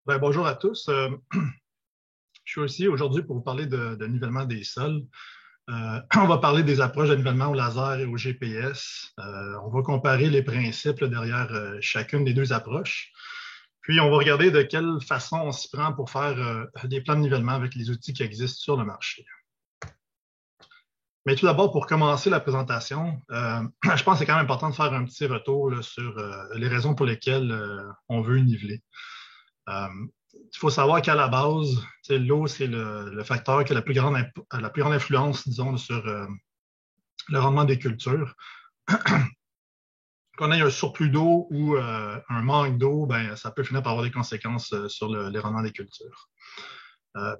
Bonjour à tous. Je suis aussi aujourd'hui pour vous parler de nivellement des sols. On va parler des approches de nivellement au laser et au GPS. On va comparer les principes là, derrière chacune des deux approches. Puis, on va regarder de quelle façon on s'y prend pour faire des plans de nivellement avec les outils qui existent sur le marché. Mais tout d'abord, pour commencer la présentation, je pense que c'est quand même important de faire un petit retour là, sur les raisons pour lesquelles on veut niveler. Il faut savoir qu'à la base, l'eau, c'est le facteur qui a la plus grande influence, disons, sur le rendement des cultures. Qu'on ait un surplus d'eau ou un manque d'eau, ben, ça peut finir par avoir des conséquences sur les rendements des cultures.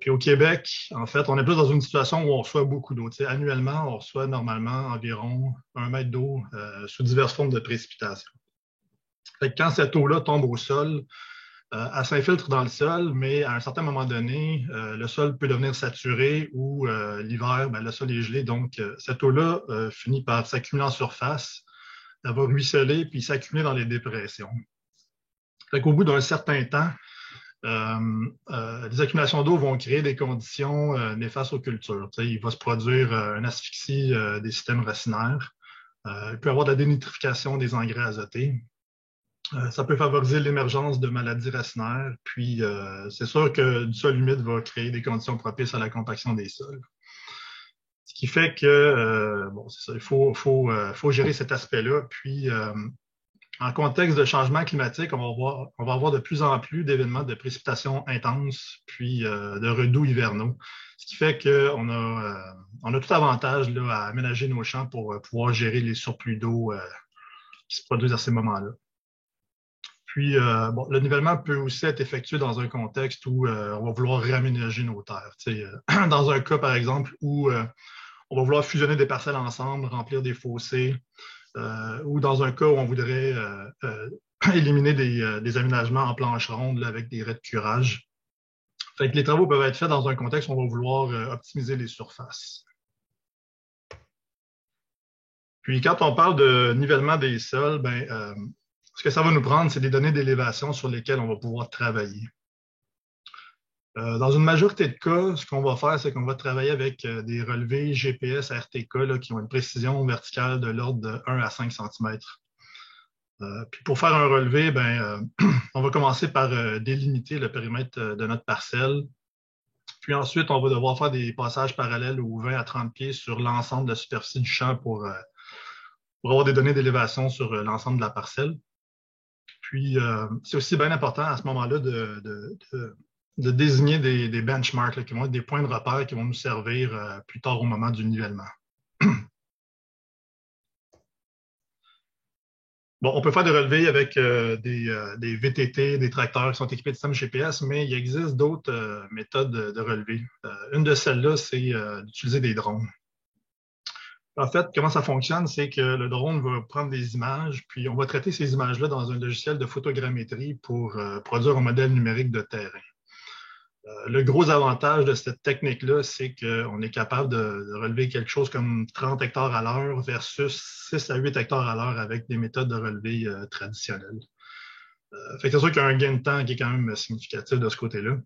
Puis au Québec, en fait, on est plus dans une situation où on reçoit beaucoup d'eau. Annuellement, on reçoit normalement environ 1 mètre d'eau sous diverses formes de précipitations. Fait que quand cette eau-là tombe au sol, elle s'infiltre dans le sol, mais à un certain moment donné, le sol peut devenir saturé ou l'hiver, ben, le sol est gelé. Donc, cette eau-là finit par s'accumuler en surface. Elle va ruisseler puis s'accumuler dans les dépressions. Fait qu'au bout d'un certain temps, les accumulations d'eau vont créer des conditions néfastes aux cultures. Il va se produire une asphyxie des systèmes racinaires. Il peut y avoir de la dénitrification des engrais azotés. Ça peut favoriser l'émergence de maladies racinaires. Puis, c'est sûr que du sol humide va créer des conditions propices à la compaction des sols. Ce qui fait que, c'est ça, il faut gérer cet aspect-là. Puis, en contexte de changement climatique, on va avoir de plus en plus d'événements de précipitations intenses, puis de redoux hivernaux. Ce qui fait qu'on a tout avantage là, à aménager nos champs pour pouvoir gérer les surplus d'eau qui se produisent à ces moments-là. Puis, le nivellement peut aussi être effectué dans un contexte où on va vouloir réaménager nos terres. Dans un cas, par exemple, où on va vouloir fusionner des parcelles ensemble, remplir des fossés, ou dans un cas où on voudrait éliminer des aménagements en planche ronde là, avec des raies de curage. Fait que les travaux peuvent être faits dans un contexte où on va vouloir optimiser les surfaces. Puis, quand on parle de nivellement des sols, ce que ça va nous prendre, c'est des données d'élévation sur lesquelles on va pouvoir travailler. Dans une majorité de cas, ce qu'on va faire, c'est qu'on va travailler avec des relevés GPS RTK là, qui ont une précision verticale de l'ordre de 1 à 5 cm. Puis pour faire un relevé, on va commencer par délimiter le périmètre de notre parcelle. Puis ensuite, on va devoir faire des passages parallèles aux 20 à 30 pieds sur l'ensemble de la superficie du champ pour avoir des données d'élévation sur l'ensemble de la parcelle. Puis, c'est aussi bien important à ce moment-là de désigner des benchmarks là, qui vont être des points de repère qui vont nous servir plus tard au moment du nivellement. Bon, on peut faire des relevés avec des VTT, des tracteurs qui sont équipés de système GPS, mais il existe d'autres méthodes de relevé. Une de celles-là, c'est d'utiliser des drones. En fait, comment ça fonctionne, c'est que le drone va prendre des images, puis on va traiter ces images-là dans un logiciel de photogrammétrie pour produire un modèle numérique de terrain. Le gros avantage de cette technique-là, c'est qu'on est capable de relever quelque chose comme 30 hectares à l'heure versus 6 à 8 hectares à l'heure avec des méthodes de relevé traditionnelles. Fait que c'est sûr qu'il y a un gain de temps qui est quand même significatif de ce côté-là.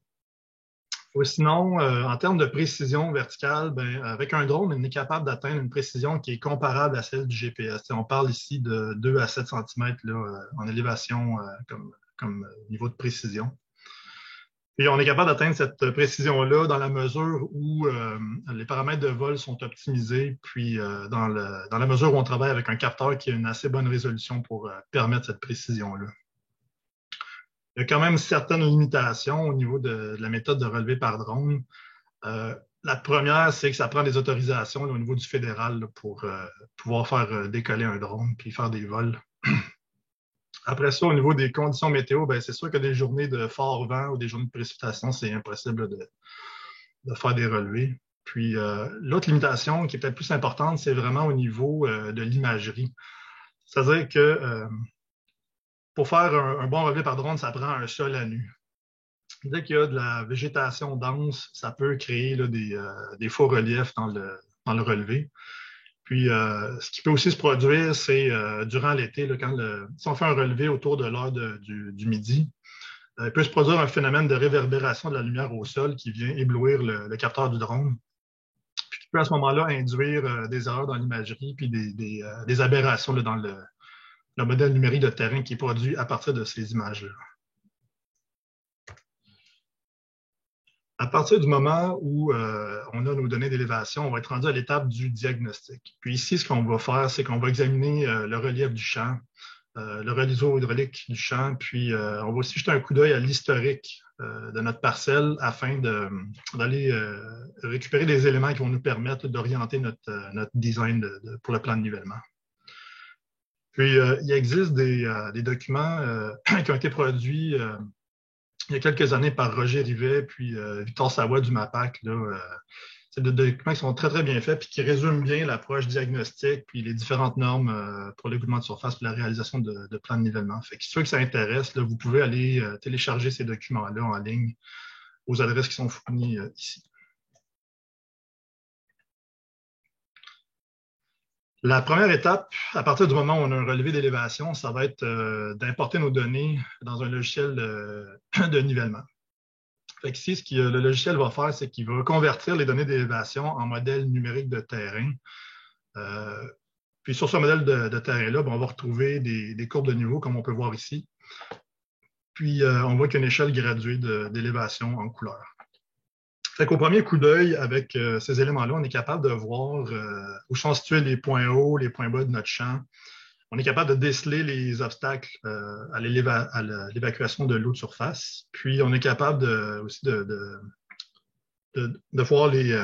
Ou sinon, en termes de précision verticale, avec un drone, on est capable d'atteindre une précision qui est comparable à celle du GPS. On parle ici de 2 à 7 cm là, en élévation comme niveau de précision. Et on est capable d'atteindre cette précision-là dans la mesure où les paramètres de vol sont optimisés, puis dans la mesure où on travaille avec un capteur qui a une assez bonne résolution pour permettre cette précision-là. Il y a quand même certaines limitations au niveau de la méthode de relevé par drone. La première, c'est que ça prend des autorisations là, au niveau du fédéral là, pour pouvoir faire décoller un drone puis faire des vols. Après ça, au niveau des conditions météo, c'est sûr que des journées de fort vent ou des journées de précipitation, c'est impossible de faire des relevés. Puis l'autre limitation qui est peut-être plus importante, c'est vraiment au niveau de l'imagerie. C'est-à-dire que pour faire un bon relevé par drone, ça prend un sol à nu. Dès qu'il y a de la végétation dense, ça peut créer là, des faux reliefs dans le relevé. Puis, ce qui peut aussi se produire, c'est durant l'été, si on fait un relevé autour de l'heure du midi, Il peut se produire un phénomène de réverbération de la lumière au sol qui vient éblouir le capteur du drone, puis qui peut à ce moment-là induire des erreurs dans l'imagerie puis des aberrations là, dans le modèle numérique de terrain qui est produit à partir de ces images-là. À partir du moment où on a nos données d'élévation, on va être rendu à l'étape du diagnostic. Puis ici, ce qu'on va faire, c'est qu'on va examiner le relief du champ, le réseau hydraulique du champ, puis on va aussi jeter un coup d'œil à l'historique de notre parcelle afin d'aller récupérer des éléments qui vont nous permettre d'orienter notre design pour le plan de nivellement. Puis, il existe des documents qui ont été produits il y a quelques années par Roger Rivet puis Victor Savoie du MAPAC. C'est des documents qui sont très, très bien faits puis qui résument bien l'approche diagnostique puis les différentes normes pour l'écoulement de surface et la réalisation de plans de nivellement. Fait que ceux que ça intéresse, là, vous pouvez aller télécharger ces documents-là en ligne aux adresses qui sont fournies ici. La première étape, à partir du moment où on a un relevé d'élévation, ça va être d'importer nos données dans un logiciel de nivellement. Fait qu'ici, ce que le logiciel va faire, c'est qu'il va convertir les données d'élévation en modèle numérique de terrain. Puis sur ce modèle de terrain-là, on va retrouver des courbes de niveau, comme on peut voir ici. Puis on voit qu'il y a une échelle graduée d'élévation en couleur. Fait qu'au premier coup d'œil, avec ces éléments-là, on est capable de voir où sont situés les points hauts, les points bas de notre champ. On est capable de déceler les obstacles à l'évacuation de l'eau de surface. Puis, on est capable aussi de voir les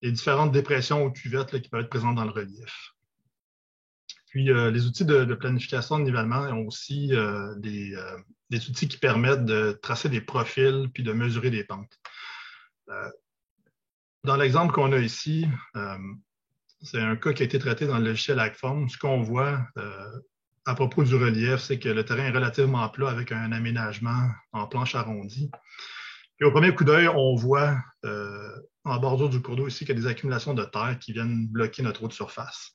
différentes dépressions ou cuvettes là, qui peuvent être présentes dans le relief. Puis, les outils de planification de nivellement ont aussi des outils qui permettent de tracer des profils puis de mesurer des pentes. Dans l'exemple qu'on a ici, c'est un cas qui a été traité dans le logiciel Agform. Ce qu'on voit à propos du relief, c'est que le terrain est relativement plat avec un aménagement en planche arrondie. Puis au premier coup d'œil, on voit en bordure du cours d'eau ici qu'il y a des accumulations de terre qui viennent bloquer notre eau de surface.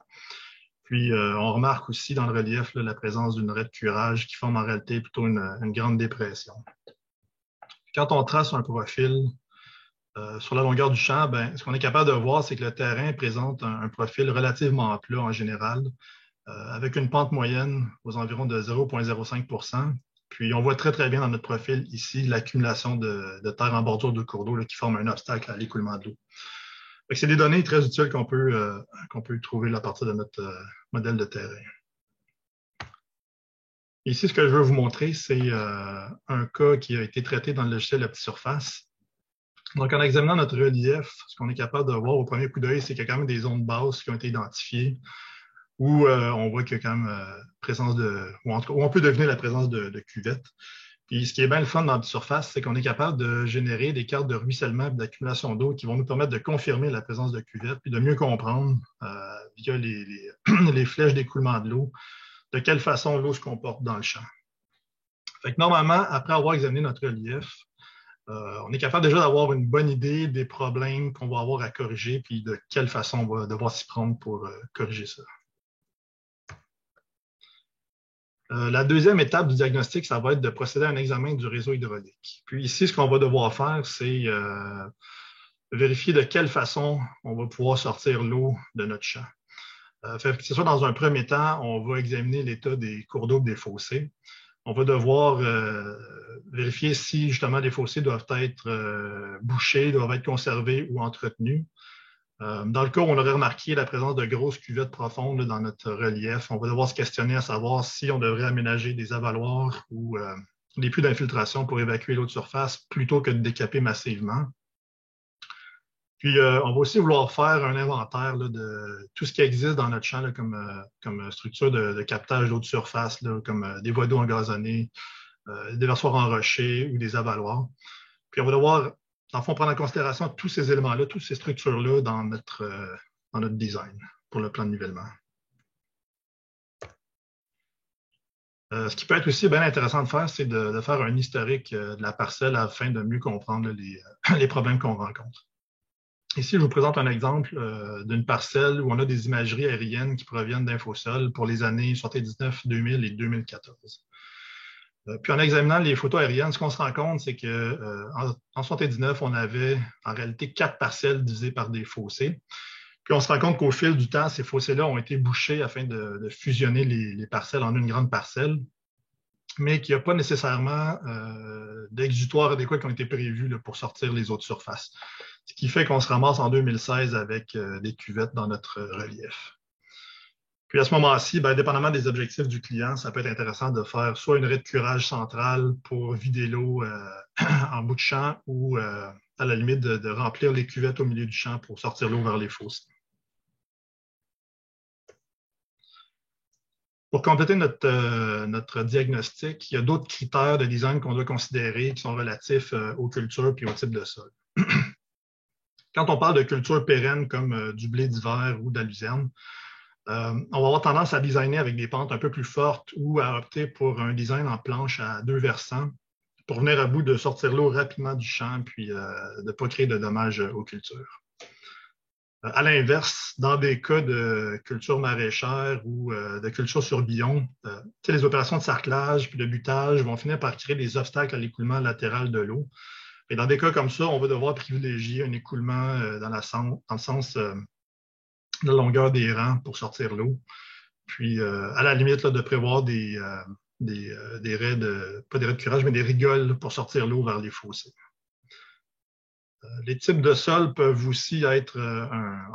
Puis on remarque aussi dans le relief là, la présence d'une raie de curage qui forme en réalité plutôt une grande dépression. Quand on trace un profil sur la longueur du champ, ce qu'on est capable de voir, c'est que le terrain présente un profil relativement plat en général, avec une pente moyenne aux environs de 0,05 %. Puis on voit très, très bien dans notre profil ici l'accumulation de terre en bordure de cours d'eau qui forme un obstacle à l'écoulement de l'eau. C'est des données très utiles qu'on peut trouver à partir de notre modèle de terrain. Ici, ce que je veux vous montrer, c'est un cas qui a été traité dans le logiciel OptiSurface. Donc, en examinant notre relief, ce qu'on est capable de voir au premier coup d'œil, c'est qu'il y a quand même des zones basses qui ont été identifiées où on voit qu'il y a quand même présence ou en tout cas, où on peut deviner la présence de cuvettes. Puis, ce qui est bien le fun dans la surface, c'est qu'on est capable de générer des cartes de ruissellement et d'accumulation d'eau qui vont nous permettre de confirmer la présence de cuvettes puis de mieux comprendre via les flèches d'écoulement de l'eau de quelle façon l'eau se comporte dans le champ. Fait que normalement, après avoir examiné notre relief, on est capable déjà d'avoir une bonne idée des problèmes qu'on va avoir à corriger puis de quelle façon on va devoir s'y prendre pour corriger ça. La deuxième étape du diagnostic, ça va être de procéder à un examen du réseau hydraulique. Puis ici, ce qu'on va devoir faire, c'est vérifier de quelle façon on va pouvoir sortir l'eau de notre champ. C'est sûr, dans un premier temps, on va examiner l'état des cours d'eau et des fossés. On va devoir vérifier si justement les fossés doivent être bouchés, doivent être conservés ou entretenus. Dans le cas où on aurait remarqué la présence de grosses cuvettes profondes là, dans notre relief, on va devoir se questionner à savoir si on devrait aménager des avaloirs ou des puits d'infiltration pour évacuer l'eau de surface plutôt que de décaper massivement. Puis, on va aussi vouloir faire un inventaire là, de tout ce qui existe dans notre champ là, comme structure de captage d'eau de surface, là, comme des voies d'eau engazonnées, des déversoirs en rocher ou des avaloirs. Puis, on va devoir, dans le fond, prendre en considération tous ces éléments-là, toutes ces structures-là dans notre design pour le plan de nivellement. Ce qui peut être aussi bien intéressant de faire, c'est de faire un historique de la parcelle afin de mieux comprendre les problèmes qu'on rencontre. Ici, je vous présente un exemple d'une parcelle où on a des imageries aériennes qui proviennent d'Infosol pour les années 79, 2000 et 2014. Puis en examinant les photos aériennes, ce qu'on se rend compte, c'est que en 79, on avait en réalité 4 parcelles divisées par des fossés. Puis on se rend compte qu'au fil du temps, ces fossés-là ont été bouchés afin de fusionner les parcelles en une grande parcelle, mais qu'il n'y a pas nécessairement d'exutoires adéquats qui ont été prévus là, pour sortir les autres surfaces. Ce qui fait qu'on se ramasse en 2016 avec des cuvettes dans notre relief. Puis à ce moment-ci, ben, dépendamment des objectifs du client, ça peut être intéressant de faire soit une raie de curage centrale pour vider l'eau en bout de champ ou à la limite de remplir les cuvettes au milieu du champ pour sortir l'eau vers les fossés. Pour compléter notre diagnostic, il y a d'autres critères de design qu'on doit considérer qui sont relatifs aux cultures et au type de sol. Quand on parle de cultures pérennes comme du blé d'hiver ou de la luzerne, on va avoir tendance à designer avec des pentes un peu plus fortes ou à opter pour un design en planche à 2 versants pour venir à bout de sortir l'eau rapidement du champ puis de ne pas créer de dommages aux cultures. À l'inverse, dans des cas de culture maraîchère ou de culture sur billon, les opérations de sarclage puis de butage vont finir par créer des obstacles à l'écoulement latéral de l'eau. Et dans des cas comme ça, on va devoir privilégier un écoulement dans le sens de la longueur des rangs pour sortir l'eau. Puis, à la limite, là, de prévoir des raies pas des raies de curage, mais des rigoles là, pour sortir l'eau vers les fossés. Les types de sols peuvent aussi être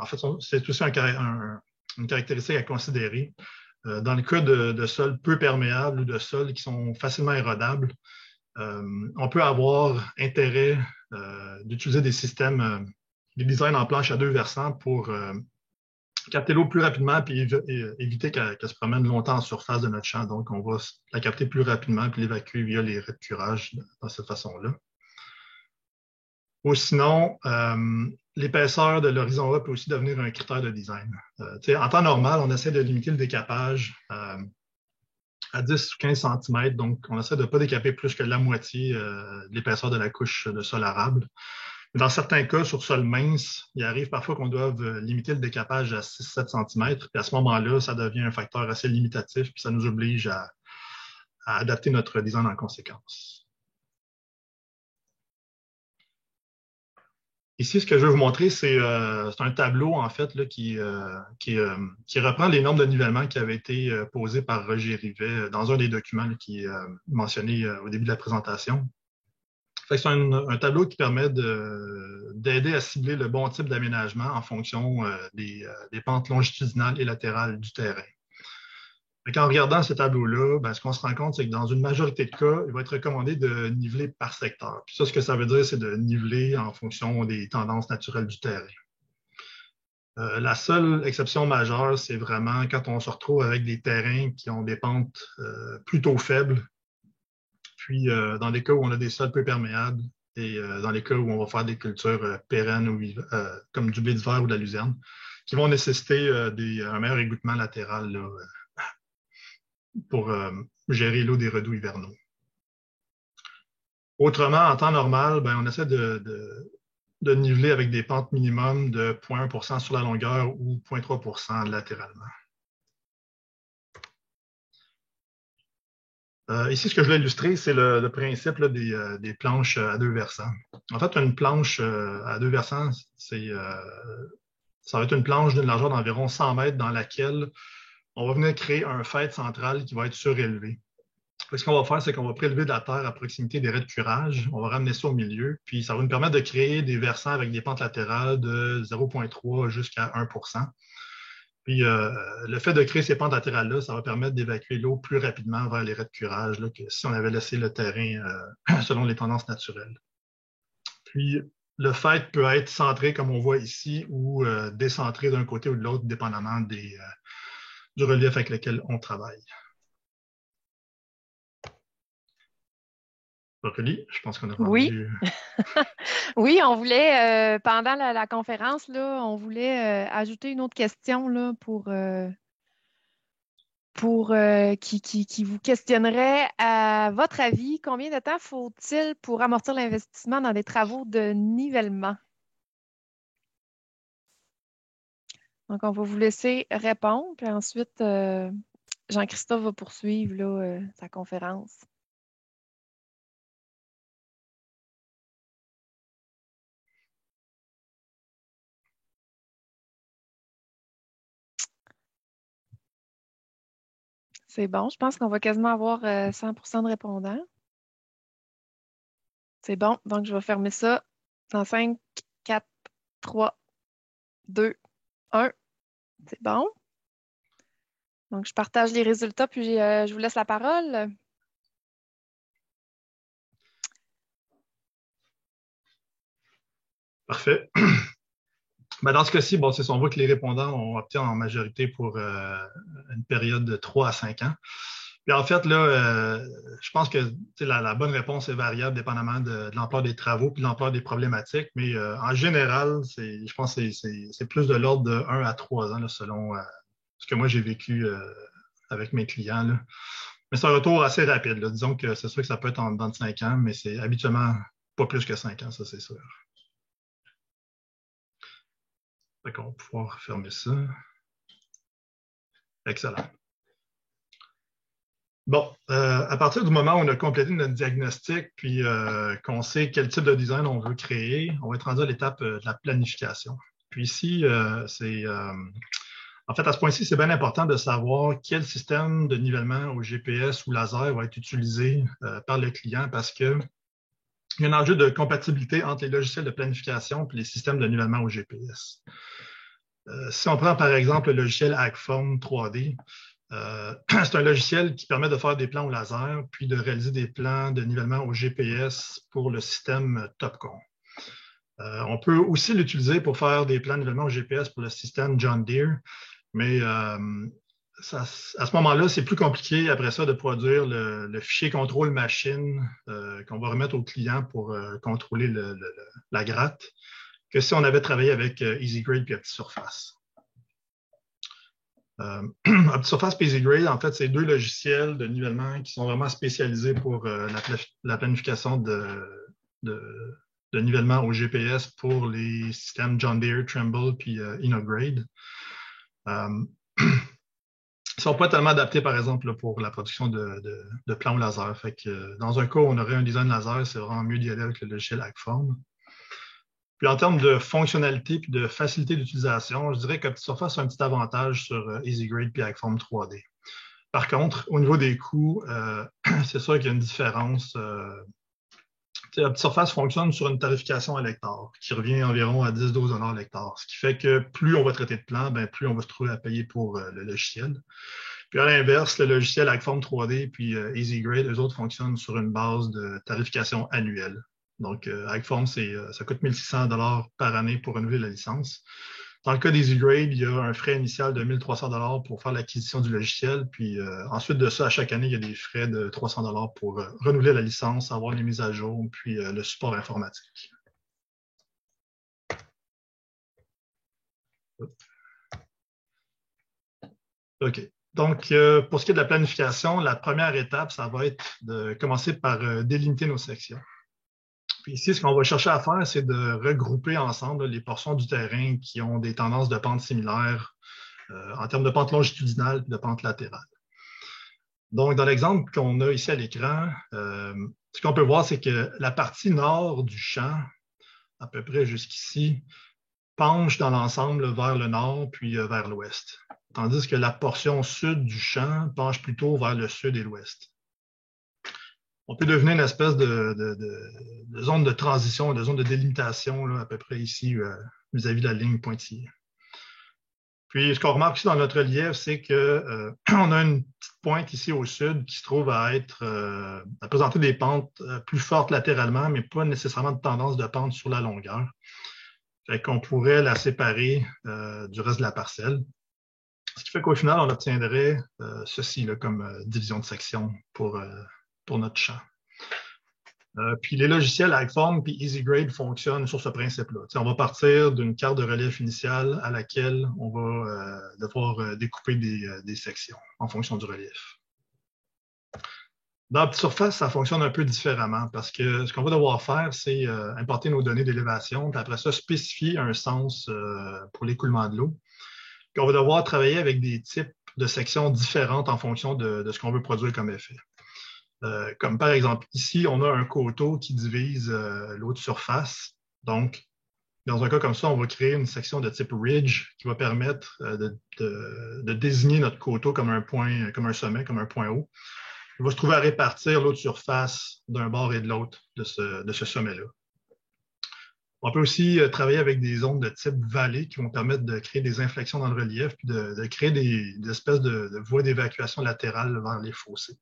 en fait, c'est aussi une caractéristique à considérer. Dans le cas de sols peu perméables ou de sols qui sont facilement érodables, on peut avoir intérêt d'utiliser des systèmes, des designs en planche à 2 versants pour capter l'eau plus rapidement et éviter qu'elle se promène longtemps en surface de notre champ. Donc, on va la capter plus rapidement puis l'évacuer via les raies de curage de cette façon-là. Ou sinon, l'épaisseur de l'horizon A peut aussi devenir un critère de design. En temps normal, on essaie de limiter le décapage à 10 ou 15 cm. Donc, on essaie de ne pas décaper plus que la moitié de l'épaisseur de la couche de sol arable. Dans certains cas, sur sol mince, il arrive parfois qu'on doive limiter le décapage à 6-7 cm. Puis à ce moment-là, ça devient un facteur assez limitatif, puis ça nous oblige à adapter notre design en conséquence. Ici, ce que je veux vous montrer, c'est un tableau, en fait, là, qui reprend les normes de nivellement qui avaient été posées par Roger Rivet dans un des documents là, qui est mentionné au début de la présentation. C'est un tableau qui permet d'aider à cibler le bon type d'aménagement en fonction des pentes longitudinales et latérales du terrain. En regardant ce tableau-là, ben, ce qu'on se rend compte, c'est que dans une majorité de cas, il va être recommandé de niveler par secteur. Puis ça, ce que ça veut dire, c'est de niveler en fonction des tendances naturelles du terrain. La seule exception majeure, c'est vraiment quand on se retrouve avec des terrains qui ont des pentes plutôt faibles, puis dans des cas où on a des sols peu perméables et dans les cas où on va faire des cultures pérennes ou comme du blé d'hiver ou de la luzerne, qui vont nécessiter un meilleur égouttement latéral là, pour gérer l'eau des redoux hivernaux. Autrement, en temps normal, ben, on essaie de niveler avec des pentes minimum de 0,1 % sur la longueur ou 0,3 % latéralement. Ici, ce que je vais illustrer, c'est le principe là, des planches à 2 versants. En fait, une planche à 2 versants, ça va être une planche d'une largeur d'environ 100 mètres dans laquelle on va venir créer un faîte central qui va être surélevé. Ce qu'on va faire, c'est qu'on va prélever de la terre à proximité des raies de curage. On va ramener ça au milieu, puis ça va nous permettre de créer des versants avec des pentes latérales de 0,3 jusqu'à 1 %. Puis le fait de créer ces pentes latérales-là, ça va permettre d'évacuer l'eau plus rapidement vers les raies de curage là, que si on avait laissé le terrain selon les tendances naturelles. Puis le faîte peut être centré, comme on voit ici, ou décentré d'un côté ou de l'autre, dépendamment du relief avec lequel on travaille. Aurélie, je pense qu'on a rendu... Oui. Oui, on voulait, pendant la conférence, là, on voulait ajouter une autre question là, qui vous questionnerait. À votre avis, combien de temps faut-il pour amortir l'investissement dans des travaux de nivellement? Donc, on va vous laisser répondre, puis ensuite, Jean-Christophe va poursuivre là, sa conférence. C'est bon. Je pense qu'on va quasiment avoir 100% de répondants. C'est bon. Donc, je vais fermer ça dans 5, 4, 3, 2, 1. C'est bon. Donc, je partage les résultats, puis je vous laisse la parole. Parfait. Ben, dans ce cas-ci, bon, c'est ça, on voit que les répondants ont opté en majorité pour une période de 3 à 5 ans. Puis en fait, là, je pense que la bonne réponse est variable dépendamment de l'ampleur des travaux puis de l'ampleur des problématiques, mais en général, je pense que c'est plus de l'ordre de 1 à 3 ans, là, selon ce que moi j'ai vécu avec mes clients, là. Mais c'est un retour assez rapide, là. Disons que c'est sûr que ça peut être en dedans de 5 ans, mais c'est habituellement pas plus que 5 ans, ça c'est sûr. Fait qu'on va pouvoir fermer ça. Excellent. Bon, à partir du moment où on a complété notre diagnostic, puis qu'on sait quel type de design on veut créer, on va être rendu à l'étape de la planification. Puis ici, en fait, à ce point-ci, c'est bien important de savoir quel système de nivellement au GPS ou laser va être utilisé par le client parce que il y a un enjeu de compatibilité entre les logiciels de planification et les systèmes de nivellement au GPS. Si on prend par exemple le logiciel Hackform 3D, c'est un logiciel qui permet de faire des plans au laser, puis de réaliser des plans de nivellement au GPS pour le système Topcon. On peut aussi l'utiliser pour faire des plans de nivellement au GPS pour le système John Deere, mais à ce moment-là, c'est plus compliqué après ça de produire le fichier contrôle machine qu'on va remettre au client pour contrôler la gratte que si on avait travaillé avec EasyGrade et OptiSurface. OptiSurface et EasyGrade, en fait, c'est deux logiciels de nivellement qui sont vraiment spécialisés pour la planification de nivellement au GPS pour les systèmes John Deere, Trimble puis InnoGrade. Ils ne sont pas tellement adaptés, par exemple, pour la production de plans au laser. Fait que, dans un cas où on aurait un design laser, c'est vraiment mieux d'y aller avec le logiciel Hackform. Puis en termes de fonctionnalité et de facilité d'utilisation, je dirais qu'OptiSurface a un petit avantage sur EasyGrade et Hackform 3D. Par contre, au niveau des coûts, c'est sûr qu'il y a une différence. OptiSurface fonctionne sur une tarification à l'hectare qui revient environ à 10-12 $ l'hectare, ce qui fait que plus on va traiter de plans, ben, plus on va se trouver à payer pour le logiciel. Puis à l'inverse, le logiciel Hackform 3D puis EasyGrade, eux autres fonctionnent sur une base de tarification annuelle. Donc, Hackform, ça coûte 1 600 $ par année pour renouveler la licence. Dans le cas d'EasyGrade, il y a un frais initial de 1 300 $ pour faire l'acquisition du logiciel. Puis ensuite de ça, à chaque année, il y a des frais de 300 $ pour renouveler la licence, avoir les mises à jour, puis le support informatique. OK. Donc, pour ce qui est de la planification, la première étape, ça va être de commencer par délimiter nos sections. Puis ici, ce qu'on va chercher à faire, c'est de regrouper ensemble les portions du terrain qui ont des tendances de pente similaires en termes de pente longitudinale et de pente latérale. Donc, dans l'exemple qu'on a ici à l'écran, ce qu'on peut voir, c'est que la partie nord du champ, à peu près jusqu'ici, penche dans l'ensemble vers le nord puis vers l'ouest. Tandis que la portion sud du champ penche plutôt vers le sud et l'ouest. On peut devenir une espèce de zone de transition, de zone de délimitation, là, à peu près ici, vis-à-vis de la ligne pointillée. Puis, ce qu'on remarque ici dans notre relief, c'est que on a une petite pointe ici au sud qui se trouve à présenter des pentes plus fortes latéralement, mais pas nécessairement de tendance de pente sur la longueur. Fait qu'on pourrait la séparer du reste de la parcelle. Ce qui fait qu'au final, on obtiendrait ceci là, comme division de section pour notre champ. Puis les logiciels Hackform et EasyGrade fonctionnent sur ce principe-là. On va partir d'une carte de relief initiale à laquelle on va devoir découper des sections en fonction du relief. Dans OptiSurface, ça fonctionne un peu différemment parce que ce qu'on va devoir faire, c'est importer nos données d'élévation, puis après ça, spécifier un sens pour l'écoulement de l'eau. Puis on va devoir travailler avec des types de sections différentes en fonction de ce qu'on veut produire comme effet. Comme par exemple, ici, on a un coteau qui divise l'eau de surface. Donc, Dans un cas comme ça, on va créer une section de type ridge qui va permettre de désigner notre coteau comme un point, comme un sommet, comme un point haut. Il va se trouver à répartir l'autre surface d'un bord et de l'autre de ce sommet-là. On peut aussi travailler avec des zones de type vallée qui vont permettre de créer des inflexions dans le relief puis de créer des espèces de voies d'évacuation latérales vers les fossés.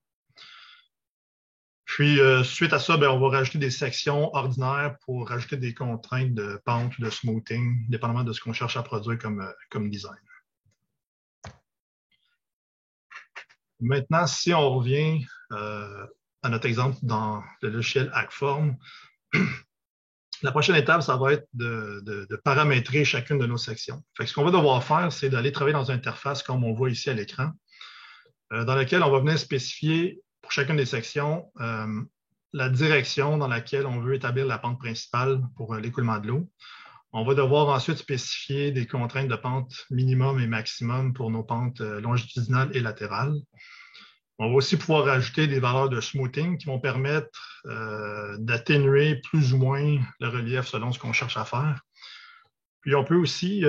Puis, suite à ça, on va rajouter des sections ordinaires pour rajouter des contraintes de pente ou de smoothing, dépendamment de ce qu'on cherche à produire comme design. Maintenant, si on revient à notre exemple dans le logiciel Hackform, la prochaine étape, ça va être de paramétrer chacune de nos sections. Fait que ce qu'on va devoir faire, c'est d'aller travailler dans une interface comme on voit ici à l'écran, dans laquelle on va venir spécifier pour chacune des sections la direction dans laquelle on veut établir la pente principale pour l'écoulement de l'eau. On va devoir ensuite spécifier des contraintes de pente minimum et maximum pour nos pentes longitudinales et latérales. On va aussi pouvoir rajouter des valeurs de smoothing qui vont permettre d'atténuer plus ou moins le relief selon ce qu'on cherche à faire. Puis on peut aussi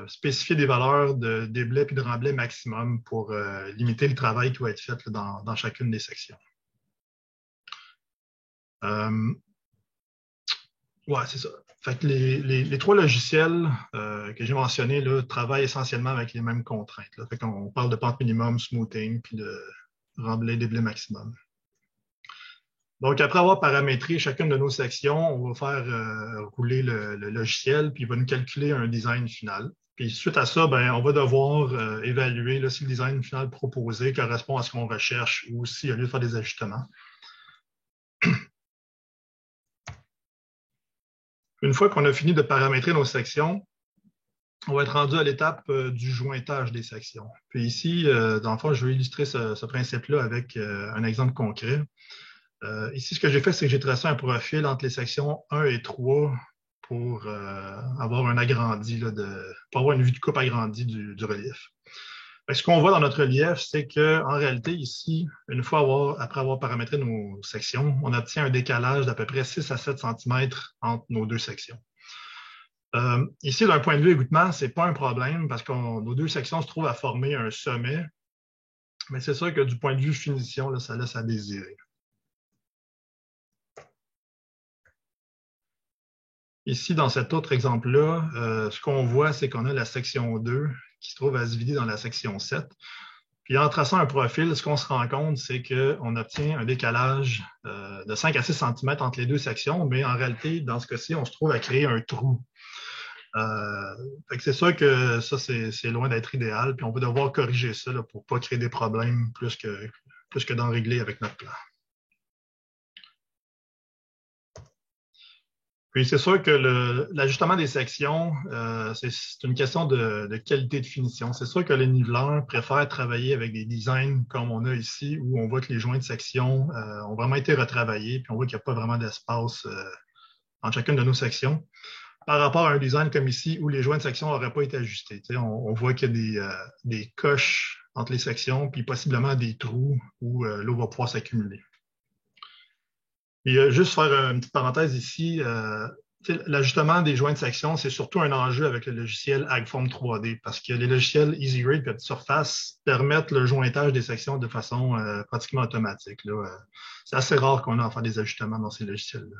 spécifier des valeurs de déblais et de remblais maximum pour limiter le travail qui va être fait dans chacune des sections. Ouais, c'est ça. Fait que les trois logiciels que j'ai mentionnés là, travaillent essentiellement avec les mêmes contraintes. Là. Fait qu'on parle de pente minimum, smoothing, puis de remblai, déblai maximum. Donc, après avoir paramétré chacune de nos sections, on va faire rouler le logiciel, puis il va nous calculer un design final. Puis suite à ça, on va devoir évaluer là, si le design final proposé correspond à ce qu'on recherche ou s'il y a lieu de faire des ajustements. Une fois qu'on a fini de paramétrer nos sections, on va être rendu à l'étape du jointage des sections. Puis ici, dans le fond, je vais illustrer ce principe-là avec un exemple concret. Ici, ce que j'ai fait, c'est que j'ai tracé un profil entre les sections 1 et 3 pour avoir un agrandi, pour avoir une vue de coupe agrandie du relief. Ce qu'on voit dans notre relief, c'est qu'en réalité, ici, une fois après avoir paramétré nos sections, on obtient un décalage d'à peu près 6 à 7 cm entre nos deux sections. Ici, d'un point de vue égouttement, ce n'est pas un problème parce que nos deux sections se trouvent à former un sommet, mais c'est sûr que du point de vue finition, là, ça laisse à désirer. Ici, dans cet autre exemple-là, ce qu'on voit, c'est qu'on a la section 2 qui se trouve à se vider dans la section 7. Puis en traçant un profil, ce qu'on se rend compte, c'est qu'on obtient un décalage de 5 à 6 cm entre les deux sections, mais en réalité, dans ce cas-ci, on se trouve à créer un trou. C'est sûr que ça, c'est loin d'être idéal, puis on va devoir corriger ça là, pour ne pas créer des problèmes plus que d'en régler avec notre plan. Puis c'est sûr que l'ajustement des sections, c'est une question de qualité de finition. C'est sûr que les niveleurs préfèrent travailler avec des designs comme on a ici, où on voit que les joints de section ont vraiment été retravaillés, puis on voit qu'il n'y a pas vraiment d'espace entre chacune de nos sections. Par rapport à un design comme ici, où les joints de section n'auraient pas été ajustés. On voit qu'il y a des coches entre les sections, puis possiblement des trous où l'eau va pouvoir s'accumuler. Et juste faire une petite parenthèse ici, l'ajustement des joints de section, c'est surtout un enjeu avec le logiciel Hackform 3D parce que les logiciels EasyRig et Petite Surface permettent le jointage des sections de façon pratiquement automatique. C'est assez rare qu'on ait à faire des ajustements dans ces logiciels-là.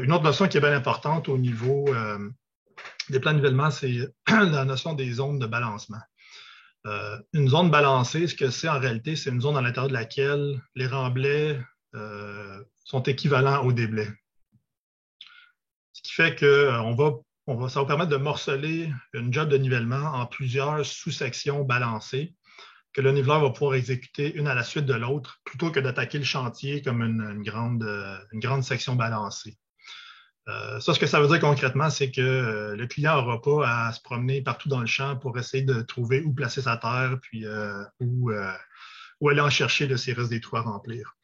Une autre notion qui est bien importante au niveau des plans de nivellement, c'est la notion des zones de balancement. Une zone balancée, ce que c'est en réalité, c'est une zone à l'intérieur de laquelle les remblais sont équivalents aux déblais. Ce qui fait que ça va permettre de morceler une job de nivellement en plusieurs sous-sections balancées que le niveleur va pouvoir exécuter une à la suite de l'autre plutôt que d'attaquer le chantier comme une grande section balancée. Ça, ce que ça veut dire concrètement, c'est que le client n'aura pas à se promener partout dans le champ pour essayer de trouver où placer sa terre, puis où aller en chercher de ces restes des trous à remplir.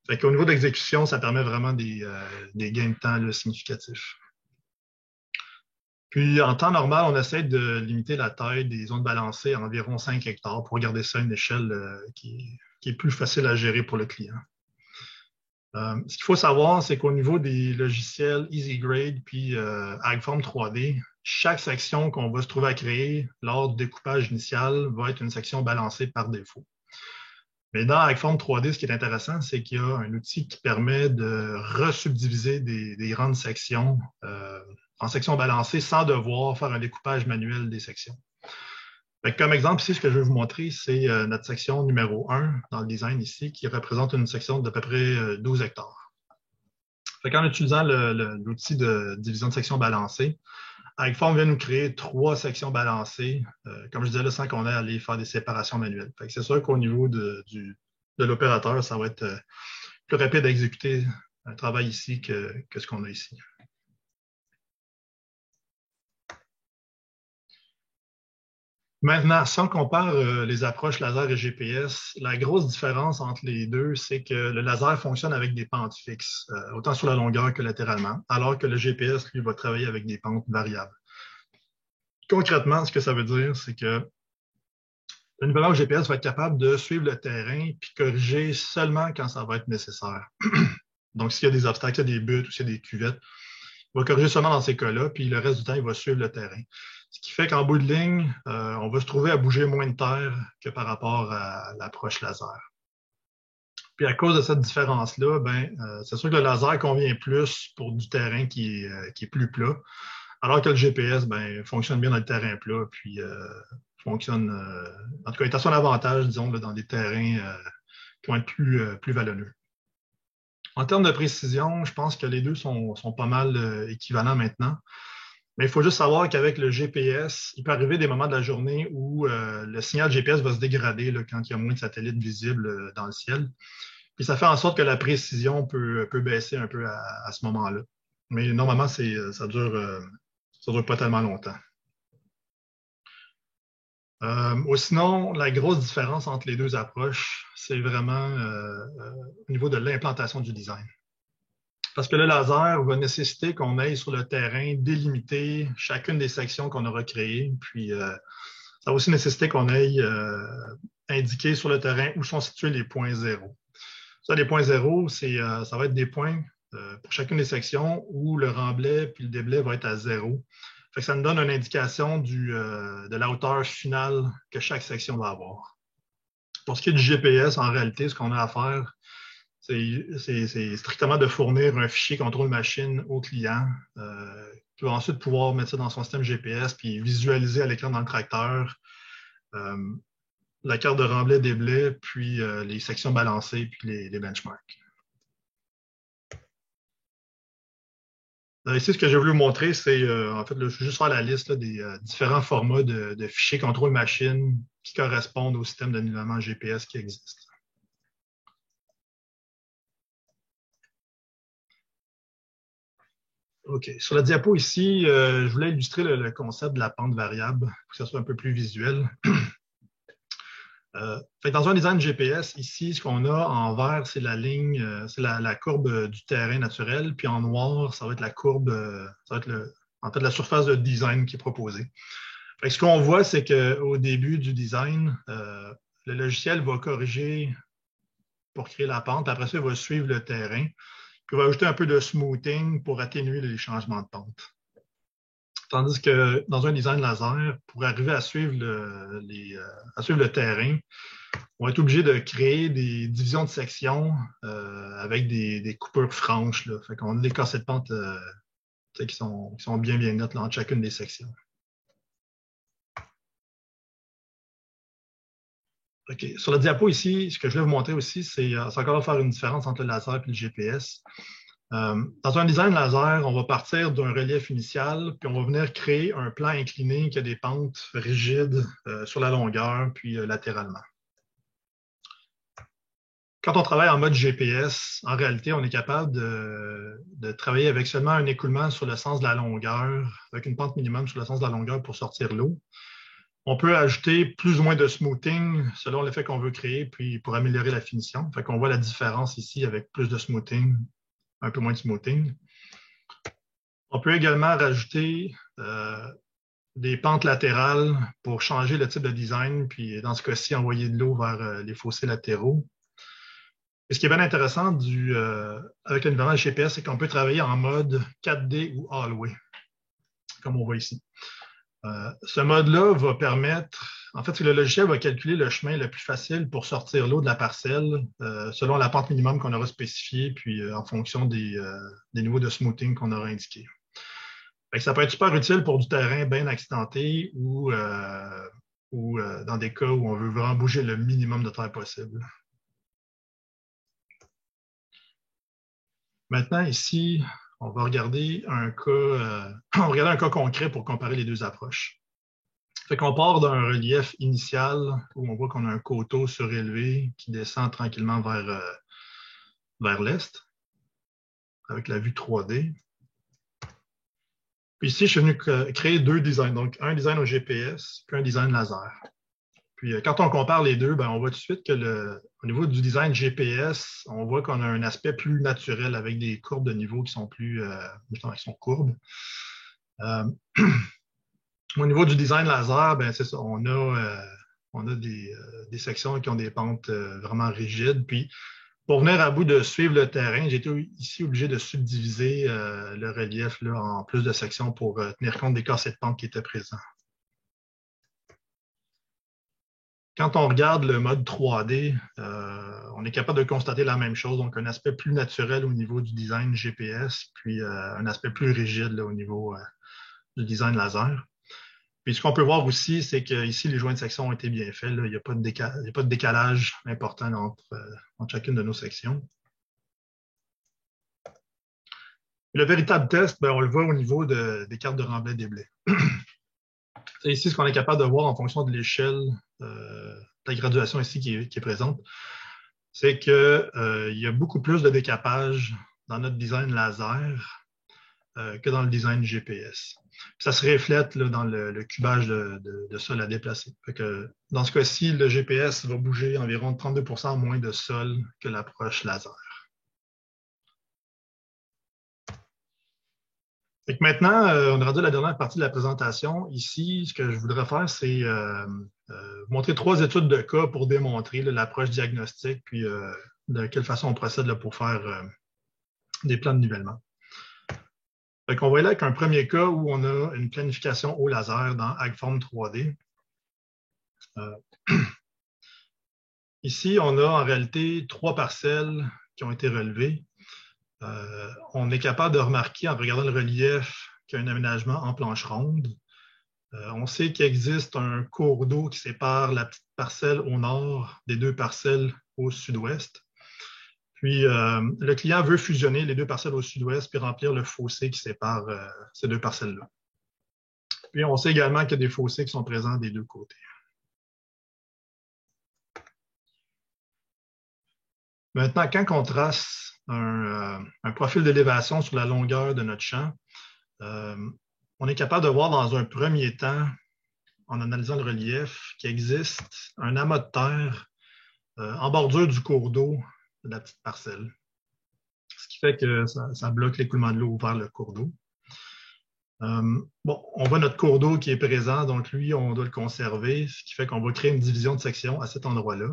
Fait qu'au niveau d'exécution, ça permet vraiment des gains de temps là, significatifs. Puis, en temps normal, on essaie de limiter la taille des zones balancées à environ 5 hectares pour garder ça à une échelle qui est plus facile à gérer pour le client. Ce qu'il faut savoir, c'est qu'au niveau des logiciels EasyGrade puis AgForm 3D, chaque section qu'on va se trouver à créer lors du découpage initial va être une section balancée par défaut. Mais dans AgForm 3D, ce qui est intéressant, c'est qu'il y a un outil qui permet de resubdiviser des grandes sections en sections balancées sans devoir faire un découpage manuel des sections. Comme exemple ici, ce que je vais vous montrer, c'est notre section numéro 1 dans le design ici, qui représente une section d'à peu près 12 hectares. En utilisant l'outil de division de section balancée, AgForm vient nous créer 3 sections balancées, comme je disais là, sans qu'on ait à aller faire des séparations manuelles. C'est sûr qu'au niveau de l'opérateur, ça va être plus rapide à exécuter un travail ici que ce qu'on a ici. Maintenant, si on compare les approches laser et GPS, la grosse différence entre les deux, c'est que le laser fonctionne avec des pentes fixes, autant sur la longueur que latéralement, alors que le GPS, lui, va travailler avec des pentes variables. Concrètement, ce que ça veut dire, c'est que le nivelage GPS va être capable de suivre le terrain puis corriger seulement quand ça va être nécessaire. Donc, s'il y a des obstacles, s'il y a des buttes ou s'il y a des cuvettes, il va corriger seulement dans ces cas-là, puis le reste du temps, il va suivre le terrain. Ce qui fait qu'en bout de ligne, on va se trouver à bouger moins de terre que par rapport à l'approche laser. Puis à cause de cette différence-là, c'est sûr que le laser convient plus pour du terrain qui est plus plat, alors que le GPS fonctionne bien dans le terrain plat, puis fonctionne, en tout cas, est à son avantage, disons, là, dans des terrains qui vont être plus vallonneux. En termes de précision, je pense que les deux sont pas mal équivalents maintenant. Mais il faut juste savoir qu'avec le GPS, il peut arriver des moments de la journée où le signal GPS va se dégrader là, quand il y a moins de satellites visibles dans le ciel. Puis ça fait en sorte que la précision peut baisser un peu à ce moment-là. Mais normalement, ça dure pas tellement longtemps. Sinon, la grosse différence entre les deux approches, c'est vraiment au niveau de l'implantation du design. Parce que le laser va nécessiter qu'on aille sur le terrain délimiter chacune des sections qu'on aura créées. Puis, ça va aussi nécessiter qu'on aille indiquer sur le terrain où sont situés les points zéro. Ça, les points zéro, ça va être des points pour chacune des sections où le remblai puis le déblai va être à 0. Fait que ça nous donne une indication de la hauteur finale que chaque section va avoir. Pour ce qui est du GPS, en réalité, ce qu'on a à faire, c'est strictement de fournir un fichier contrôle machine au client qui va ensuite pouvoir mettre ça dans son système GPS puis visualiser à l'écran dans le tracteur la carte de remblai, déblai, puis les sections balancées puis les benchmarks. Ici, ce que j'ai voulu vous montrer, c'est en fait, je vais juste faire la liste là, des différents formats de fichiers contrôle machine qui correspondent au système de nivellement GPS qui existe. OK. Sur la diapo ici, je voulais illustrer le concept de la pente variable pour que ça soit un peu plus visuel. Dans un design GPS, ici, ce qu'on a en vert, c'est la ligne, c'est la courbe du terrain naturel, puis en noir, ça va être la courbe, ça va être en fait la surface de design qui est proposée. Ce qu'on voit, c'est qu'au début du design, le logiciel va corriger pour créer la pente, après ça, il va suivre le terrain, puis il va ajouter un peu de smoothing pour atténuer les changements de pente. Tandis que dans un design laser, pour arriver à suivre le terrain, on va être obligé de créer des divisions de sections avec des coupures franches. Là. Fait qu'on a des cassets de pente qui sont bien nettes là, entre chacune des sections. OK. Sur la diapo ici, ce que je vais vous montrer aussi, c'est encore faire une différence entre le laser et le GPS. Dans un design laser, on va partir d'un relief initial, puis on va venir créer un plan incliné qui a des pentes rigides sur la longueur, puis latéralement. Quand on travaille en mode GPS, en réalité, on est capable de travailler avec seulement un écoulement sur le sens de la longueur, avec une pente minimum sur le sens de la longueur pour sortir l'eau. On peut ajouter plus ou moins de smoothing selon l'effet qu'on veut créer, puis pour améliorer la finition. Fait qu'on voit la différence ici avec plus de smoothing, un peu moins de smoothing. On peut également rajouter des pentes latérales pour changer le type de design, puis dans ce cas-ci, envoyer de l'eau vers les fossés latéraux. Et ce qui est bien intéressant avec l'environnement GPS, c'est qu'on peut travailler en mode 4D ou All-Way, comme on voit ici. Ce mode-là va permettre, en fait, le logiciel va calculer le chemin le plus facile pour sortir l'eau de la parcelle selon la pente minimum qu'on aura spécifiée, puis en fonction des niveaux de smoothing qu'on aura indiqués. Ça peut être super utile pour du terrain bien accidenté ou dans des cas où on veut vraiment bouger le minimum de terre possible. Maintenant, ici, on va regarder un cas concret pour comparer les deux approches. Fait qu'on part d'un relief initial où on voit qu'on a un coteau surélevé qui descend tranquillement vers l'est avec la vue 3D. Puis ici, je suis venu créer deux designs, donc un design au GPS puis un design laser. Puis quand on compare les deux, on voit tout de suite que au niveau du design GPS, on voit qu'on a un aspect plus naturel avec des courbes de niveau qui sont qui sont courbes. Au niveau du design laser, c'est ça, on a des sections qui ont des pentes vraiment rigides. Puis, pour venir à bout de suivre le terrain, j'ai été ici obligé de subdiviser le relief là, en plus de sections pour tenir compte des cassés de pente qui étaient présents. Quand on regarde le mode 3D, on est capable de constater la même chose, donc un aspect plus naturel au niveau du design GPS, puis un aspect plus rigide là, au niveau du design laser. Puis ce qu'on peut voir aussi, c'est qu'ici, les joints de section ont été bien faits. Là. Il n'y a pas de décalage important entre chacune de nos sections. Le véritable test, on le voit au niveau des cartes de remblai des blés. C'est ici ce qu'on est capable de voir en fonction de l'échelle de la graduation ici qui est présente. C'est qu'il y a beaucoup plus de décapage dans notre design laser que dans le design GPS. Ça se reflète là, dans le cubage de sol à déplacer. Fait que, dans ce cas-ci, le GPS va bouger environ 32% moins de sol que l'approche laser. Fait que maintenant, on est rendu à la dernière partie de la présentation. Ici, ce que je voudrais faire, c'est montrer 3 études de cas pour démontrer l'approche diagnostique, puis de quelle façon on procède là, pour faire des plans de nivellement. Fait qu'on va aller avec un premier cas où on a une planification au laser dans Agform 3D. Ici, on a en réalité 3 parcelles qui ont été relevées. On est capable de remarquer en regardant le relief qu'il y a un aménagement en planche ronde. On sait qu'il existe un cours d'eau qui sépare la petite parcelle au nord des 2 parcelles au sud-ouest. Puis, le client veut fusionner les 2 parcelles au sud-ouest puis remplir le fossé qui sépare ces 2 parcelles-là. Puis, on sait également qu'il y a des fossés qui sont présents des 2 côtés. Maintenant, quand on trace un profil d'élévation sur la longueur de notre champ, on est capable de voir dans un premier temps, en analysant le relief, qu'il existe un amas de terre en bordure du cours d'eau de la petite parcelle. Ce qui fait que ça bloque l'écoulement de l'eau vers le cours d'eau. On voit notre cours d'eau qui est présent, donc lui, on doit le conserver, ce qui fait qu'on va créer une division de section à cet endroit-là.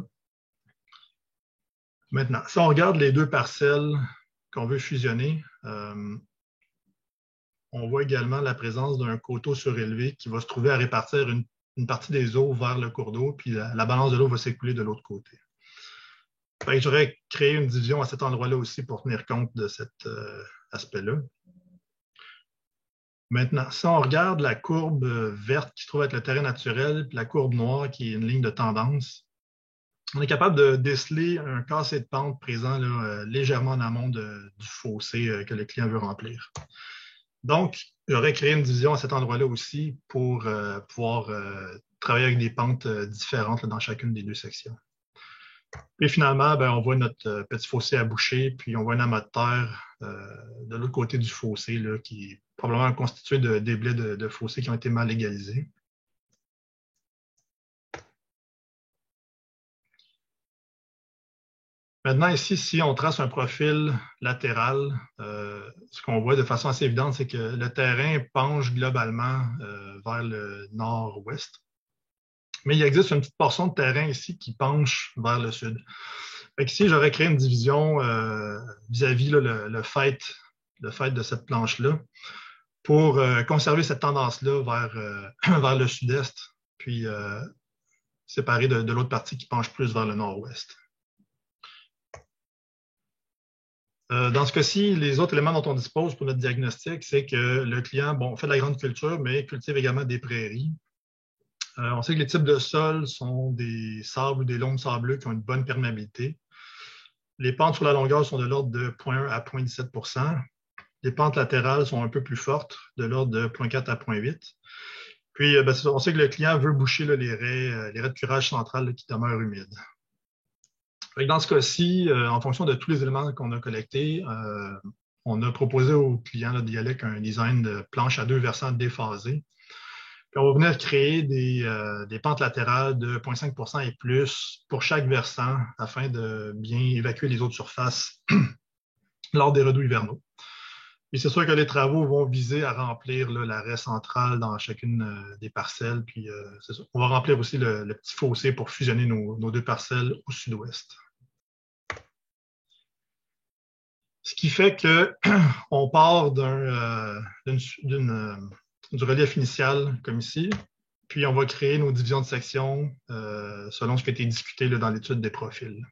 Maintenant, si on regarde les 2 parcelles qu'on veut fusionner, on voit également la présence d'un coteau surélevé qui va se trouver à répartir une partie des eaux vers le cours d'eau, puis la balance de l'eau va s'écouler de l'autre côté. J'aurais créé une division à cet endroit-là aussi pour tenir compte de cet aspect-là. Maintenant, si on regarde la courbe verte qui se trouve être le terrain naturel, puis la courbe noire qui est une ligne de tendance, on est capable de déceler un cassé de pente présent là, légèrement en amont du fossé que le client veut remplir. Donc, j'aurais créé une division à cet endroit-là aussi pour pouvoir travailler avec des pentes différentes là, dans chacune des 2 sections. Puis finalement, on voit notre petit fossé à boucher, puis on voit un amas de terre de l'autre côté du fossé là, qui est probablement constitué de déblais de fossés qui ont été mal égalisés. Maintenant, ici, si on trace un profil latéral, ce qu'on voit de façon assez évidente, c'est que le terrain penche globalement vers le nord-ouest. Mais il existe une petite portion de terrain ici qui penche vers le sud. Ici, j'aurais créé une division vis-à-vis le fait de cette planche-là pour conserver cette tendance-là vers le sud-est, puis séparer de l'autre partie qui penche plus vers le nord-ouest. Dans ce cas-ci, les autres éléments dont on dispose pour notre diagnostic, c'est que le client, bon, fait de la grande culture, mais cultive également des prairies. On sait que les types de sols sont des sables ou des loams sableux qui ont une bonne perméabilité. Les pentes sur la longueur sont de l'ordre de 0,1 à 0,17 %. Les pentes latérales sont un peu plus fortes, de l'ordre de 0,4 à 0,8. Puis, on sait que le client veut boucher là, les raies de curage central là, qui demeurent humides. Dans ce cas-ci, en fonction de tous les éléments qu'on a collectés, on a proposé au client d'y aller avec un design de planche à 2 versants déphasés. Puis on va venir créer des pentes latérales de 0,5 % et plus pour chaque versant afin de bien évacuer les autres surfaces lors des redoux hivernaux. Et c'est sûr que les travaux vont viser à remplir là, l'arrêt central dans chacune des parcelles. Puis c'est ça. On va remplir aussi le petit fossé pour fusionner nos deux parcelles au sud-ouest. Ce qui fait qu'on part du relief initial, comme ici, puis on va créer nos divisions de section selon ce qui a été discuté là, dans l'étude des profils.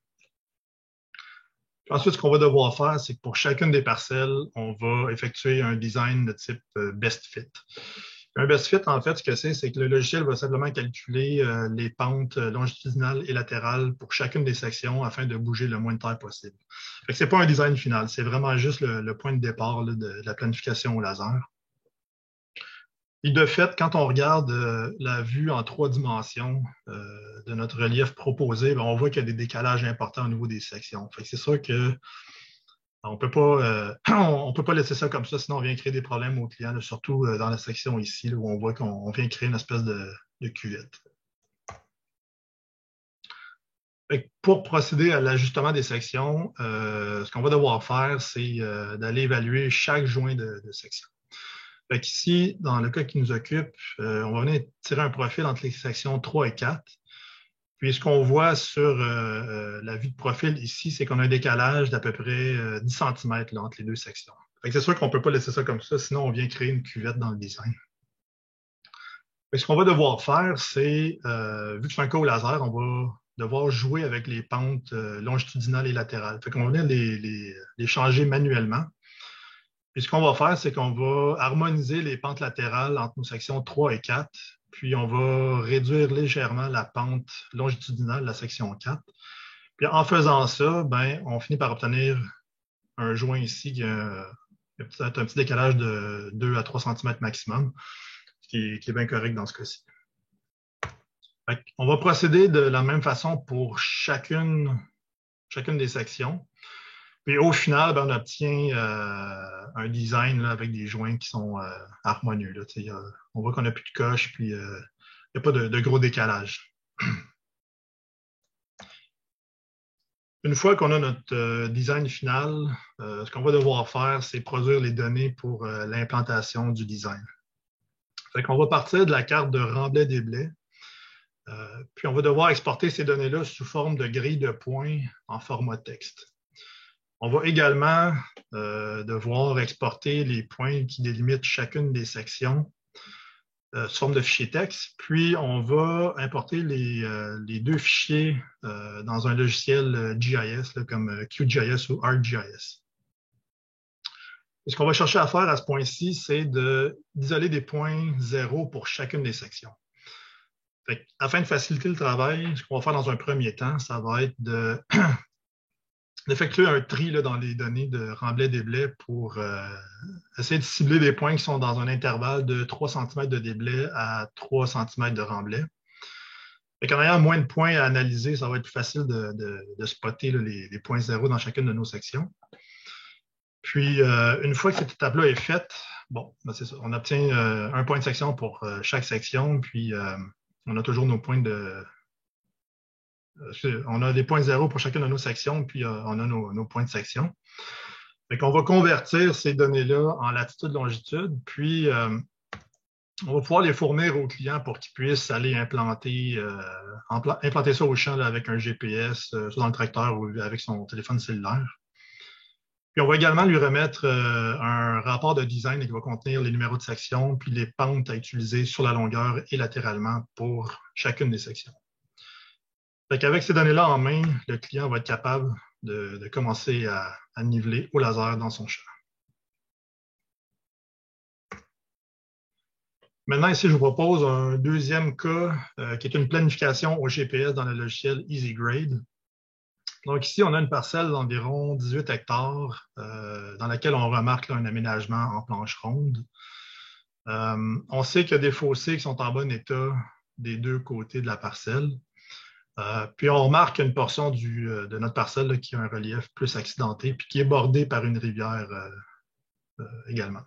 Ensuite, ce qu'on va devoir faire, c'est que pour chacune des parcelles, on va effectuer un design de type best fit. Un best fit, en fait, ce que c'est que le logiciel va simplement calculer les pentes longitudinales et latérales pour chacune des sections afin de bouger le moins de terre possible. Ce n'est pas un design final, c'est vraiment juste le point de départ là, de la planification au laser. Et de fait, quand on regarde la vue en 3 dimensions de notre relief proposé, on voit qu'il y a des décalages importants au niveau des sections. C'est sûr que on peut pas laisser ça comme ça, sinon on vient créer des problèmes aux clients, là, surtout dans la section ici, là, où on voit qu'on vient créer une espèce de cuvette. Pour procéder à l'ajustement des sections, ce qu'on va devoir faire, c'est d'aller évaluer chaque joint de section. Ici, dans le cas qui nous occupe, on va venir tirer un profil entre les sections 3 et 4. Puis ce qu'on voit sur la vue de profil ici, c'est qu'on a un décalage d'à peu près 10 cm là, entre les deux sections. C'est sûr qu'on ne peut pas laisser ça comme ça, sinon on vient créer une cuvette dans le design. Ce qu'on va devoir faire, c'est, vu que c'est un cas au laser, on va devoir jouer avec les pentes longitudinales et latérales. On va venir les changer manuellement. Puis ce qu'on va faire, c'est qu'on va harmoniser les pentes latérales entre nos sections 3 et 4, puis on va réduire légèrement la pente longitudinale de la section 4. Puis en faisant ça, on finit par obtenir un joint ici qui a peut-être un petit décalage de 2 à 3 cm maximum, qui est bien correct dans ce cas-ci. On va procéder de la même façon pour chacune des sections. Puis au final, on obtient un design là, avec des joints qui sont harmonieux. Là. On voit qu'on n'a plus de coche, puis il n'y a pas de gros décalage. Une fois qu'on a notre design final, ce qu'on va devoir faire, c'est produire les données pour l'implantation du design. On va partir de la carte de Remblai-Desblais, puis on va devoir exporter ces données-là sous forme de grille de points en format texte. On va également devoir exporter les points qui délimitent chacune des sections sous forme de fichier texte. Puis, on va importer les deux fichiers dans un logiciel GIS là, comme QGIS ou ArcGIS. Et ce qu'on va chercher à faire à ce point-ci, c'est d'isoler des points zéro pour chacune des sections. Afin de faciliter le travail, ce qu'on va faire dans un premier temps, ça va être d'effectuer un tri là, dans les données de Remblai-Desblais pour essayer de cibler des points qui sont dans un intervalle de 3 cm de déblais à 3 cm de remblai. En ayant moins de points à analyser, ça va être plus facile de spotter là, les points zéro dans chacune de nos sections. Puis, une fois que cette étape-là est faite, c'est ça. On obtient un point de section pour chaque section, puis on a toujours nos points on a des points zéro pour chacune de nos sections, puis on a nos points de section. On va convertir ces données-là en latitude-longitude, puis On va pouvoir les fournir aux clients pour qu'ils puissent aller implanter ça au champ là, avec un GPS, soit dans le tracteur ou avec son téléphone cellulaire. Puis on va également lui remettre un rapport de design qui va contenir les numéros de section puis les pentes à utiliser sur la longueur et latéralement pour chacune des sections. Fait qu'avec ces données-là en main, le client va être capable de commencer à niveler au laser dans son champ. Maintenant, ici, je vous propose un deuxième cas qui est une planification au GPS dans le logiciel EasyGrade. Donc ici, on a une parcelle d'environ 18 hectares dans laquelle on remarque là, un aménagement en planche ronde. On sait qu'il y a des fossés qui sont en bon état des deux côtés de la parcelle. Puis on remarque une portion de notre parcelle là, qui a un relief plus accidenté puis qui est bordée par une rivière également.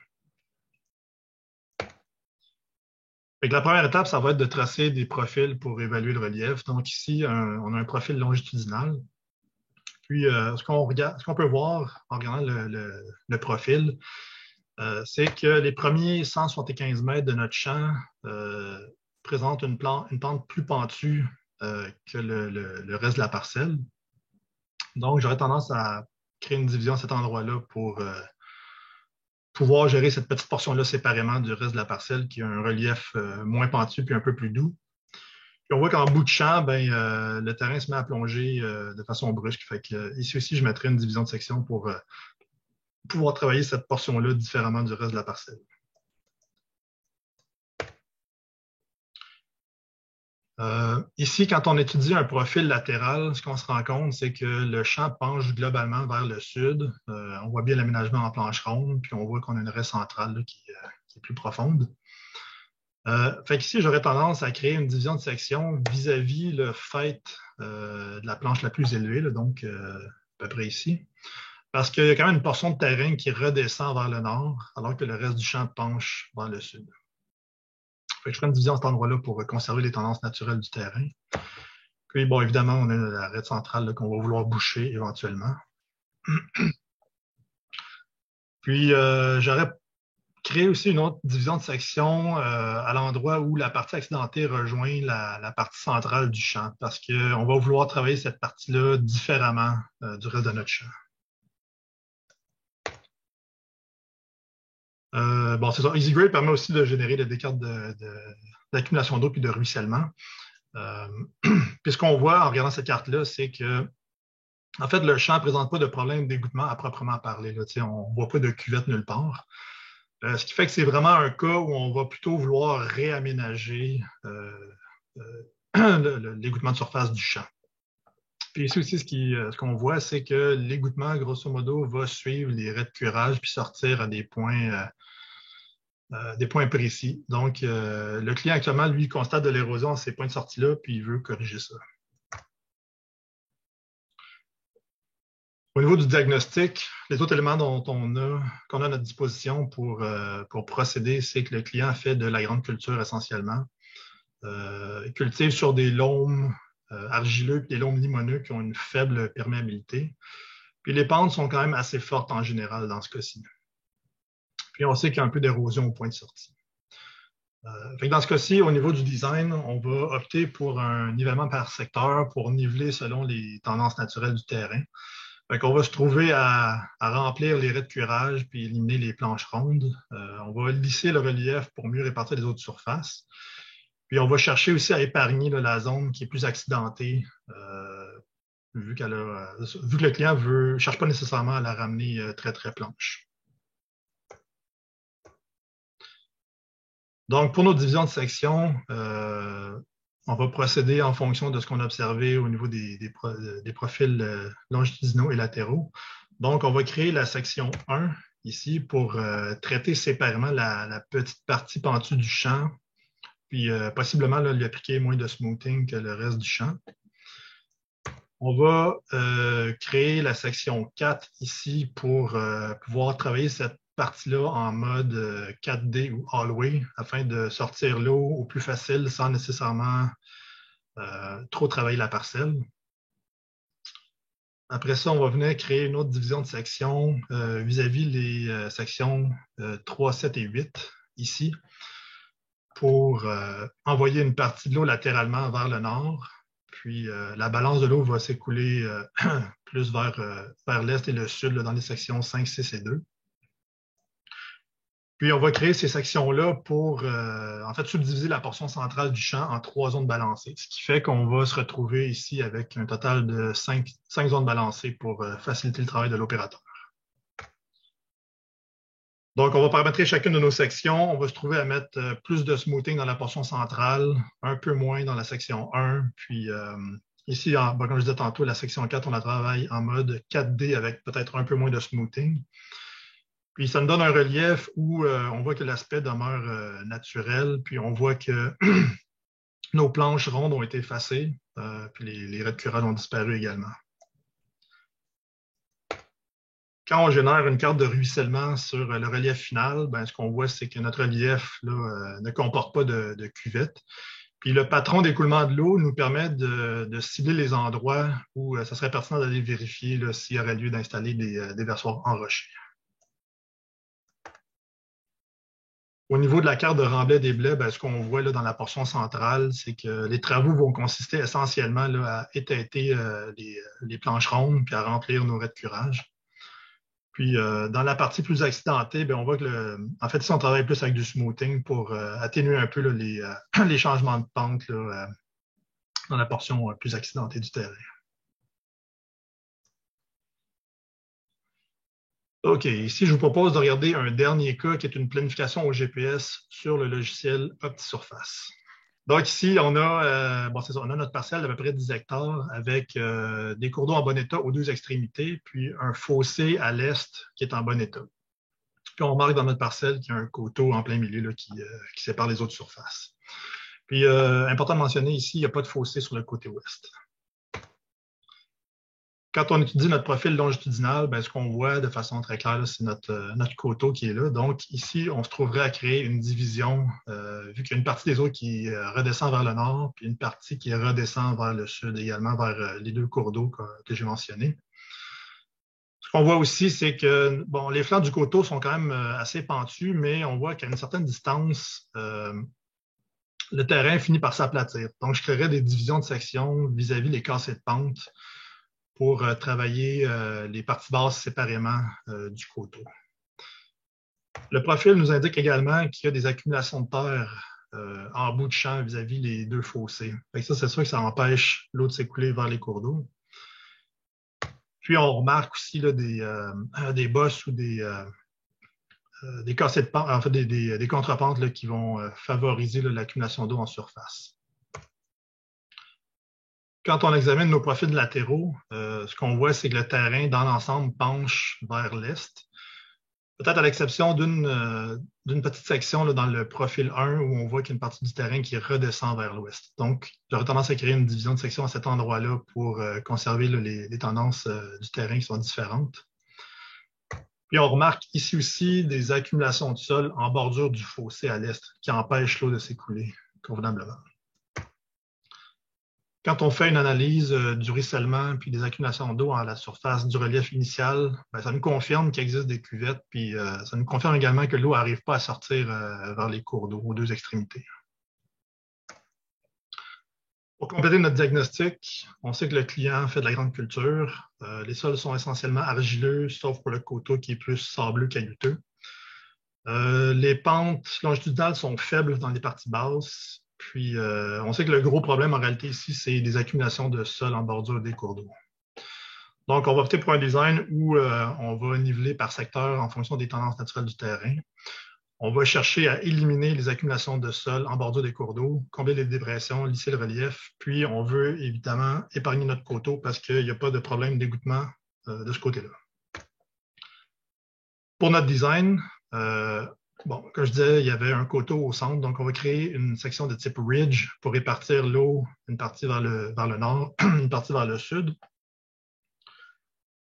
Fait que la première étape, ça va être de tracer des profils pour évaluer le relief. Donc ici, on a un profil longitudinal. Puis ce qu'on peut voir en regardant le profil, c'est que les premiers 175 mètres de notre champ présentent une pente plus pentue que le reste de la parcelle. Donc, j'aurais tendance à créer une division à cet endroit-là pour pouvoir gérer cette petite portion-là séparément du reste de la parcelle qui a un relief moins pentu puis un peu plus doux. Puis on voit qu'en bout de champ, le terrain se met à plonger de façon brusque. Fait que, ici aussi, je mettrai une division de section pour pouvoir travailler cette portion-là différemment du reste de la parcelle. Ici, quand on étudie un profil latéral, ce qu'on se rend compte, c'est que le champ penche globalement vers le sud. On voit bien l'aménagement en planche ronde, puis on voit qu'on a une raie centrale là, qui est plus profonde. Fait qu'ici, j'aurais tendance à créer une division de section vis-à-vis le fait de la planche la plus élevée, là, donc à peu près ici. Parce qu'il y a quand même une portion de terrain qui redescend vers le nord, alors que le reste du champ penche vers le sud. Fait que je ferai une division à cet endroit-là pour conserver les tendances naturelles du terrain. Puis, bon, évidemment, on a la raie centrale qu'on va vouloir boucher éventuellement. Puis, j'aurais créé aussi une autre division de section à l'endroit où la partie accidentée rejoint la partie centrale du champ, parce qu'on va vouloir travailler cette partie-là différemment du reste de notre champ. Bon, c'est ça. EasyGrade permet aussi de générer des cartes d'accumulation d'eau puis de ruissellement. Puis ce qu'on voit en regardant cette carte-là, c'est que en fait, le champ ne présente pas de problème d'égouttement à proprement parler. Là. On ne voit pas de cuvette nulle part. Ce qui fait que c'est vraiment un cas où on va plutôt vouloir réaménager l'égouttement de surface du champ. Puis ici aussi, ce qu'on voit, c'est que l'égouttement, grosso modo, va suivre les raies de curage puis sortir à des points précis. Donc, le client actuellement, lui, constate de l'érosion à ces points de sortie-là, puis il veut corriger ça. Au niveau du diagnostic, les autres éléments qu'on a à notre disposition pour procéder, c'est que le client fait de la grande culture essentiellement. Il cultive sur des loams argileux et des loams limoneux qui ont une faible perméabilité. Puis les pentes sont quand même assez fortes en général dans ce cas-ci. Puis on sait qu'il y a un peu d'érosion au point de sortie. Fait que dans ce cas-ci, au niveau du design, on va opter pour un nivellement par secteur pour niveler selon les tendances naturelles du terrain. Fait qu'on va se trouver à remplir les raies de curage puis éliminer les planches rondes. On va lisser le relief pour mieux répartir les autres surfaces. Puis on va chercher aussi à épargner là, la zone qui est plus accidentée, vu que le client ne cherche pas nécessairement à la ramener très, très planche. Donc, pour nos divisions de section, on va procéder en fonction de ce qu'on a observé au niveau des profils longitudinaux et latéraux. Donc, on va créer la section 1 ici pour traiter séparément la petite partie pentue du champ, puis possiblement là, lui appliquer moins de smoothing que le reste du champ. On va créer la section 4 ici pour pouvoir travailler cette partie-là en mode 4D ou all-way afin de sortir l'eau au plus facile sans nécessairement trop travailler la parcelle. Après ça, on va venir créer une autre division de section vis-à-vis les sections 3, 7 et 8 ici. pour envoyer une partie de l'eau latéralement vers le nord. Puis la balance de l'eau va s'écouler plus vers l'est et le sud là, dans les sections 5, 6 et 2. Puis on va créer ces sections-là pour en fait subdiviser la portion centrale du champ en 3 zones balancées, ce qui fait qu'on va se retrouver ici avec un total de 5 zones balancées pour faciliter le travail de l'opérateur. Donc, on va paramétrer chacune de nos sections. On va se trouver à mettre plus de smoothing dans la portion centrale, un peu moins dans la section 1. Puis ici, comme je disais tantôt, la section 4, on la travaille en mode 4D avec peut-être un peu moins de smoothing. Puis ça nous donne un relief où on voit que l'aspect demeure naturel. Puis on voit que nos planches rondes ont été effacées. Puis les raies de curage ont disparu également. Quand on génère une carte de ruissellement sur le relief final, ben, ce qu'on voit, c'est que notre relief là, ne comporte pas de cuvette. Puis le patron d'écoulement de l'eau nous permet de cibler les endroits où ça serait pertinent d'aller vérifier s'il y aurait lieu d'installer des versoirs en rocher. Au niveau de la carte de remblai des blés, ben, ce qu'on voit là, dans la portion centrale, c'est que les travaux vont consister essentiellement là, à étêter les planches rondes puis à remplir nos raies de curage. Puis, dans la partie plus accidentée, bien, on voit que, en fait, ici, on travaille plus avec du smoothing pour atténuer un peu là, les changements de pente là, dans la portion plus accidentée du terrain. OK, ici, je vous propose de regarder un dernier cas qui est une planification au GPS sur le logiciel OptiSurface. Donc ici, on a, on a notre parcelle d'à peu près 10 hectares avec des cours d'eau en bon état aux 2 extrémités, puis un fossé à l'est qui est en bon état. Puis on remarque dans notre parcelle qu'il y a un coteau en plein milieu là, qui sépare les autres surfaces. Puis, important de mentionner ici, il n'y a pas de fossé sur le côté ouest. Quand on étudie notre profil longitudinal, ben, ce qu'on voit de façon très claire, c'est notre coteau qui est là. Donc, ici, on se trouverait à créer une division, vu qu'il y a une partie des eaux qui redescend vers le nord, puis une partie qui redescend vers le sud également, vers les 2 cours d'eau que j'ai mentionnés. Ce qu'on voit aussi, c'est que bon, les flancs du coteau sont quand même assez pentus, mais on voit qu'à une certaine distance, le terrain finit par s'aplatir. Donc, je créerais des divisions de sections vis-à-vis les cassés de pente pour travailler les parties basses séparément du coteau. Le profil nous indique également qu'il y a des accumulations de terre en bout de champ vis-à-vis les 2 fossés. Ça, c'est sûr que ça empêche l'eau de s'écouler vers les cours d'eau. Puis, on remarque aussi là, des bosses ou des cassés de pente, en fait, des contrepentes là, qui vont favoriser l'accumulation d'eau en surface. Quand on examine nos profils latéraux, ce qu'on voit, c'est que le terrain, dans l'ensemble, penche vers l'est. Peut-être à l'exception d'une petite section là, dans le profil 1 où on voit qu'il y a une partie du terrain qui redescend vers l'ouest. Donc, j'aurais tendance à créer une division de section à cet endroit-là pour conserver là, les tendances du terrain qui sont différentes. Puis, on remarque ici aussi des accumulations de sol en bordure du fossé à l'est qui empêchent l'eau de s'écouler convenablement. Quand on fait une analyse du ruissellement puis des accumulations d'eau à la surface du relief initial, ben, ça nous confirme qu'il existe des cuvettes, puis ça nous confirme également que l'eau n'arrive pas à sortir vers les cours d'eau aux 2 extrémités. Pour compléter notre diagnostic, on sait que le client fait de la grande culture. Les sols sont essentiellement argileux, sauf pour le coteau qui est plus sableux caillouteux. Les pentes longitudinales sont faibles dans les parties basses. Puis, on sait que le gros problème en réalité ici, c'est des accumulations de sol en bordure des cours d'eau. Donc, on va opter pour un design où on va niveler par secteur en fonction des tendances naturelles du terrain. On va chercher à éliminer les accumulations de sol en bordure des cours d'eau, combler les dépressions, lisser le relief. Puis, on veut évidemment épargner notre coteau parce qu'il n'y a pas de problème d'égouttement de ce côté-là. Pour notre design, bon, comme je disais, il y avait un coteau au centre, donc on va créer une section de type ridge pour répartir l'eau, une partie vers le nord, une partie vers le sud.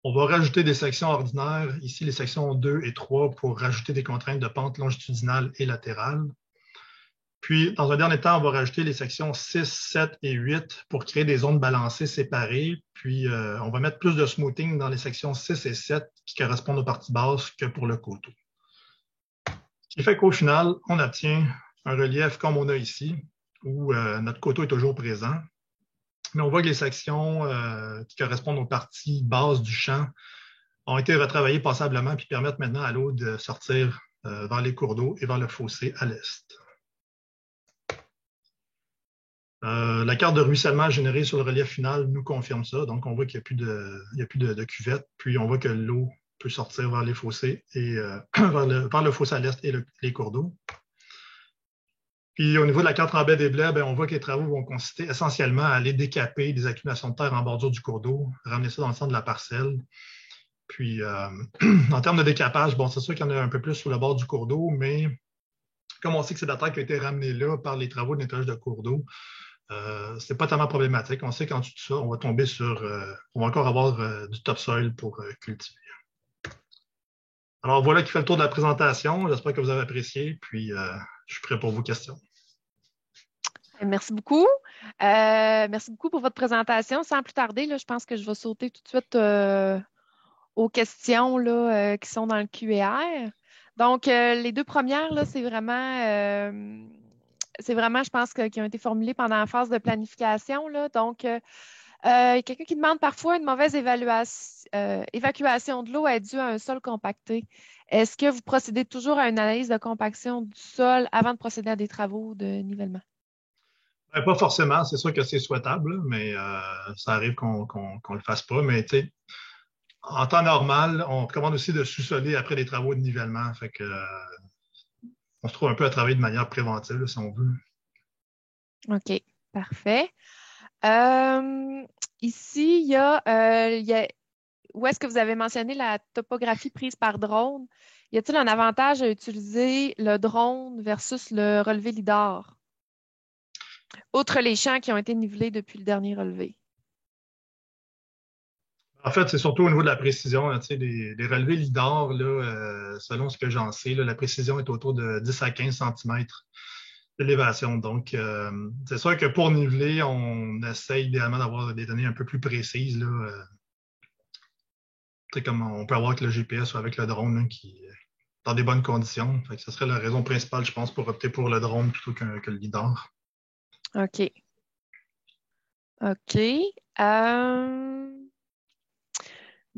On va rajouter des sections ordinaires, ici les sections 2 et 3, pour rajouter des contraintes de pente longitudinale et latérale. Puis, dans un dernier temps, on va rajouter les sections 6, 7 et 8 pour créer des zones balancées séparées. Puis, on va mettre plus de smoothing dans les sections 6 et 7 qui correspondent aux parties basses que pour le coteau. Ce qui fait qu'au final, on obtient un relief comme on a ici, où notre coteau est toujours présent. Mais on voit que les sections qui correspondent aux parties basses du champ ont été retravaillées passablement puis permettent maintenant à l'eau de sortir vers les cours d'eau et vers le fossé à l'est. La carte de ruissellement générée sur le relief final nous confirme ça. Donc, on voit qu'il n'y a plus de cuvette, puis on voit que l'eau peut sortir vers les fossés et vers le fossé à l'est et les cours d'eau. Puis au niveau de la carte en baie des blés, ben, on voit que les travaux vont consister essentiellement à aller décaper des accumulations de terre en bordure du cours d'eau, ramener ça dans le centre de la parcelle. Puis en termes de décapage, bon, c'est sûr qu'il y en a un peu plus sur le bord du cours d'eau, mais comme on sait que c'est de la terre qui a été ramenée là par les travaux de nettoyage de cours d'eau, c'est pas tellement problématique. On sait qu'en dessous de ça, on va tomber sur, on va encore avoir du topsoil pour cultiver. Alors voilà qui fait le tour de la présentation. J'espère que vous avez apprécié, puis je suis prêt pour vos questions. Merci beaucoup. Merci beaucoup pour votre présentation. Sans plus tarder, là, je pense que je vais sauter tout de suite aux questions là, qui sont dans le Q&R. Donc, les deux premières, là, c'est vraiment, je pense, qui ont été formulées pendant la phase de planification. Là. Donc, quelqu'un qui demande parfois une mauvaise évacuation de l'eau est due à un sol compacté. Est-ce que vous procédez toujours à une analyse de compaction du sol avant de procéder à des travaux de nivellement? Ben, pas forcément, c'est sûr que c'est souhaitable, mais ça arrive qu'on le fasse pas. Mais en temps normal, on recommande aussi de sous-soler après les travaux de nivellement. Fait que, on se trouve un peu à travailler de manière préventive, là, si on veut. OK, parfait. Ici, où est-ce que vous avez mentionné la topographie prise par drone? Y a-t-il un avantage à utiliser le drone versus le relevé LIDAR? Outre les champs qui ont été nivelés depuis le dernier relevé. En fait, c'est surtout au niveau de la précision. Là, les relevés LIDAR, là, selon ce que j'en sais, là, la précision est autour de 10 à 15 cm d'élévation. Donc, c'est sûr que pour niveler, on essaye idéalement d'avoir des données un peu plus précises. Là, comme on peut avoir avec le GPS ou avec le drone là, qui dans des bonnes conditions. Fait que ce serait la raison principale, je pense, pour opter pour le drone plutôt que le LIDAR. OK. OK.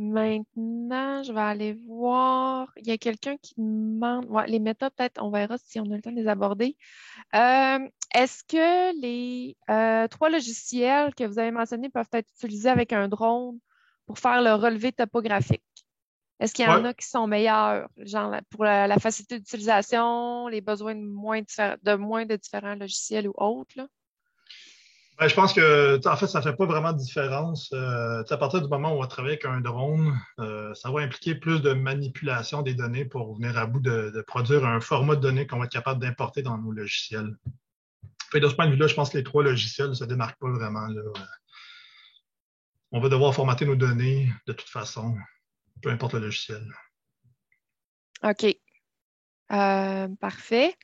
Maintenant, je vais aller voir. Il y a quelqu'un qui demande. Ouais, les méthodes, peut-être, on verra si on a le temps de les aborder. Est-ce que les trois logiciels que vous avez mentionnés peuvent être utilisés avec un drone pour faire le relevé topographique? Est-ce qu'il y en Ouais. a qui sont meilleurs, genre pour la facilité d'utilisation, les besoins de moins de différents logiciels ou autres, là? Ben, je pense que, en fait, ça ne fait pas vraiment de différence. À partir du moment où on va travailler avec un drone, ça va impliquer plus de manipulation des données pour venir à bout de produire un format de données qu'on va être capable d'importer dans nos logiciels. Fait, de ce point de vue-là, je pense que les trois logiciels ne se démarquent pas vraiment. Là. On va devoir formater nos données de toute façon, peu importe le logiciel. OK. Parfait.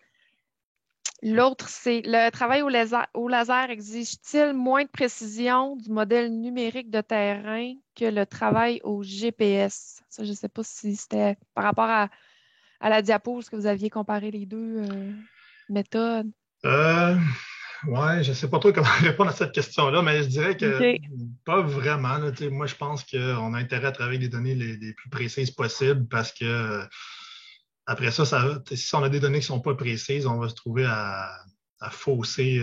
L'autre, c'est le travail au laser exige-t-il moins de précision du modèle numérique de terrain que le travail au GPS? Ça, je ne sais pas si c'était par rapport à la diapo, est-ce que vous aviez comparé les deux méthodes? Ouais, je ne sais pas trop comment répondre à cette question-là, mais je dirais que OK. pas vraiment. Là, moi, je pense qu'on a intérêt à travailler les données les plus précises possibles parce que après ça, si on a des données qui ne sont pas précises, on va se trouver à fausser.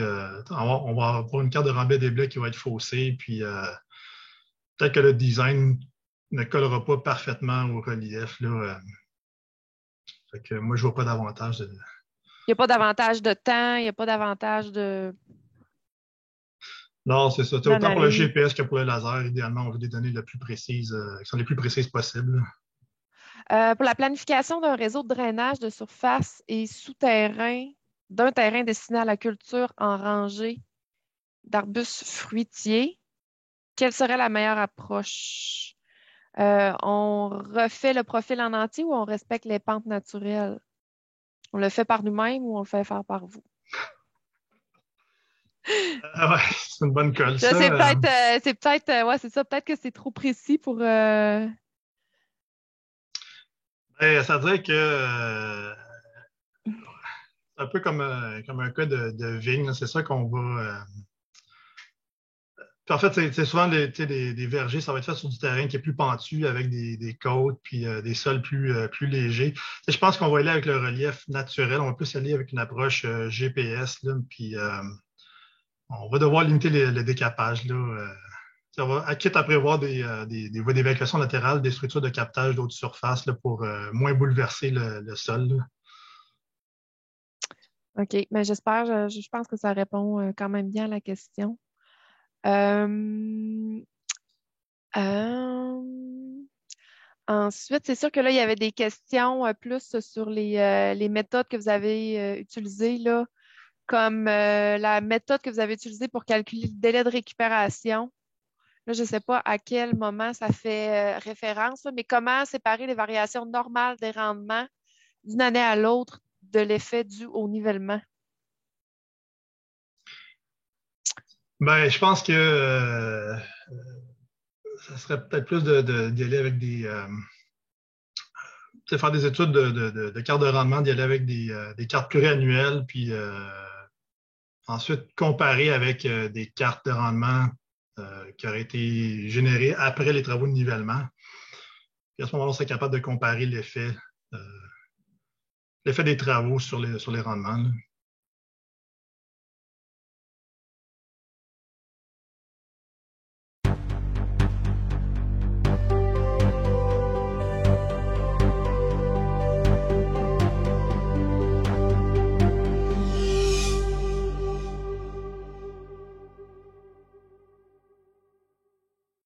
On va avoir une carte de Rambet des blocs qui va être faussée, puis peut-être que le design ne collera pas parfaitement au relief. Là, fait que moi, je ne vois pas d'avantage. Il n'y a pas d'avantage de temps, il n'y a pas d'avantage Non, c'est ça. Autant pour le d'analyse. GPS que pour le laser, idéalement, on veut des données les plus précises, qui sont les plus précises possibles. Pour la planification d'un réseau de drainage de surface et souterrain d'un terrain destiné à la culture en rangée d'arbustes fruitiers, quelle serait la meilleure approche? On refait le profil en entier ou on respecte les pentes naturelles? On le fait par nous-mêmes ou on le fait faire par vous? Ouais, c'est une bonne colle, Là, ça. ouais, c'est ça. Peut-être que c'est trop précis pour. Ben, ça veut dire que un peu comme un cas de vigne. C'est ça qu'on va. Puis en fait, c'est souvent des vergers, ça va être fait sur du terrain qui est plus pentu avec des côtes puis des sols plus légers. Je pense qu'on va aller avec le relief naturel. On va plus aller avec une approche GPS, là, puis on va devoir limiter le décapage. Là, ça va, quitte à prévoir des voies d'évacuation latérales, des structures de captage d'eau de surface là, pour moins bouleverser le sol. Là. OK, mais j'espère, je pense que ça répond quand même bien à la question. Euh, Ensuite, c'est sûr que là, il y avait des questions plus sur les méthodes que vous avez utilisées, là, comme la méthode que vous avez utilisée pour calculer le délai de récupération. Là, je ne sais pas à quel moment ça fait référence, là, mais comment séparer les variations normales des rendements d'une année à l'autre de l'effet dû au nivellement? Ben, je pense que ça serait peut-être plus d'y aller avec faire des études de cartes de rendement, d'y aller avec des cartes pluriannuelles, puis ensuite comparer avec des cartes de rendement qui auraient été générées après les travaux de nivellement. Puis à ce moment-là, on serait capable de comparer l'effet des travaux sur les rendements. Là.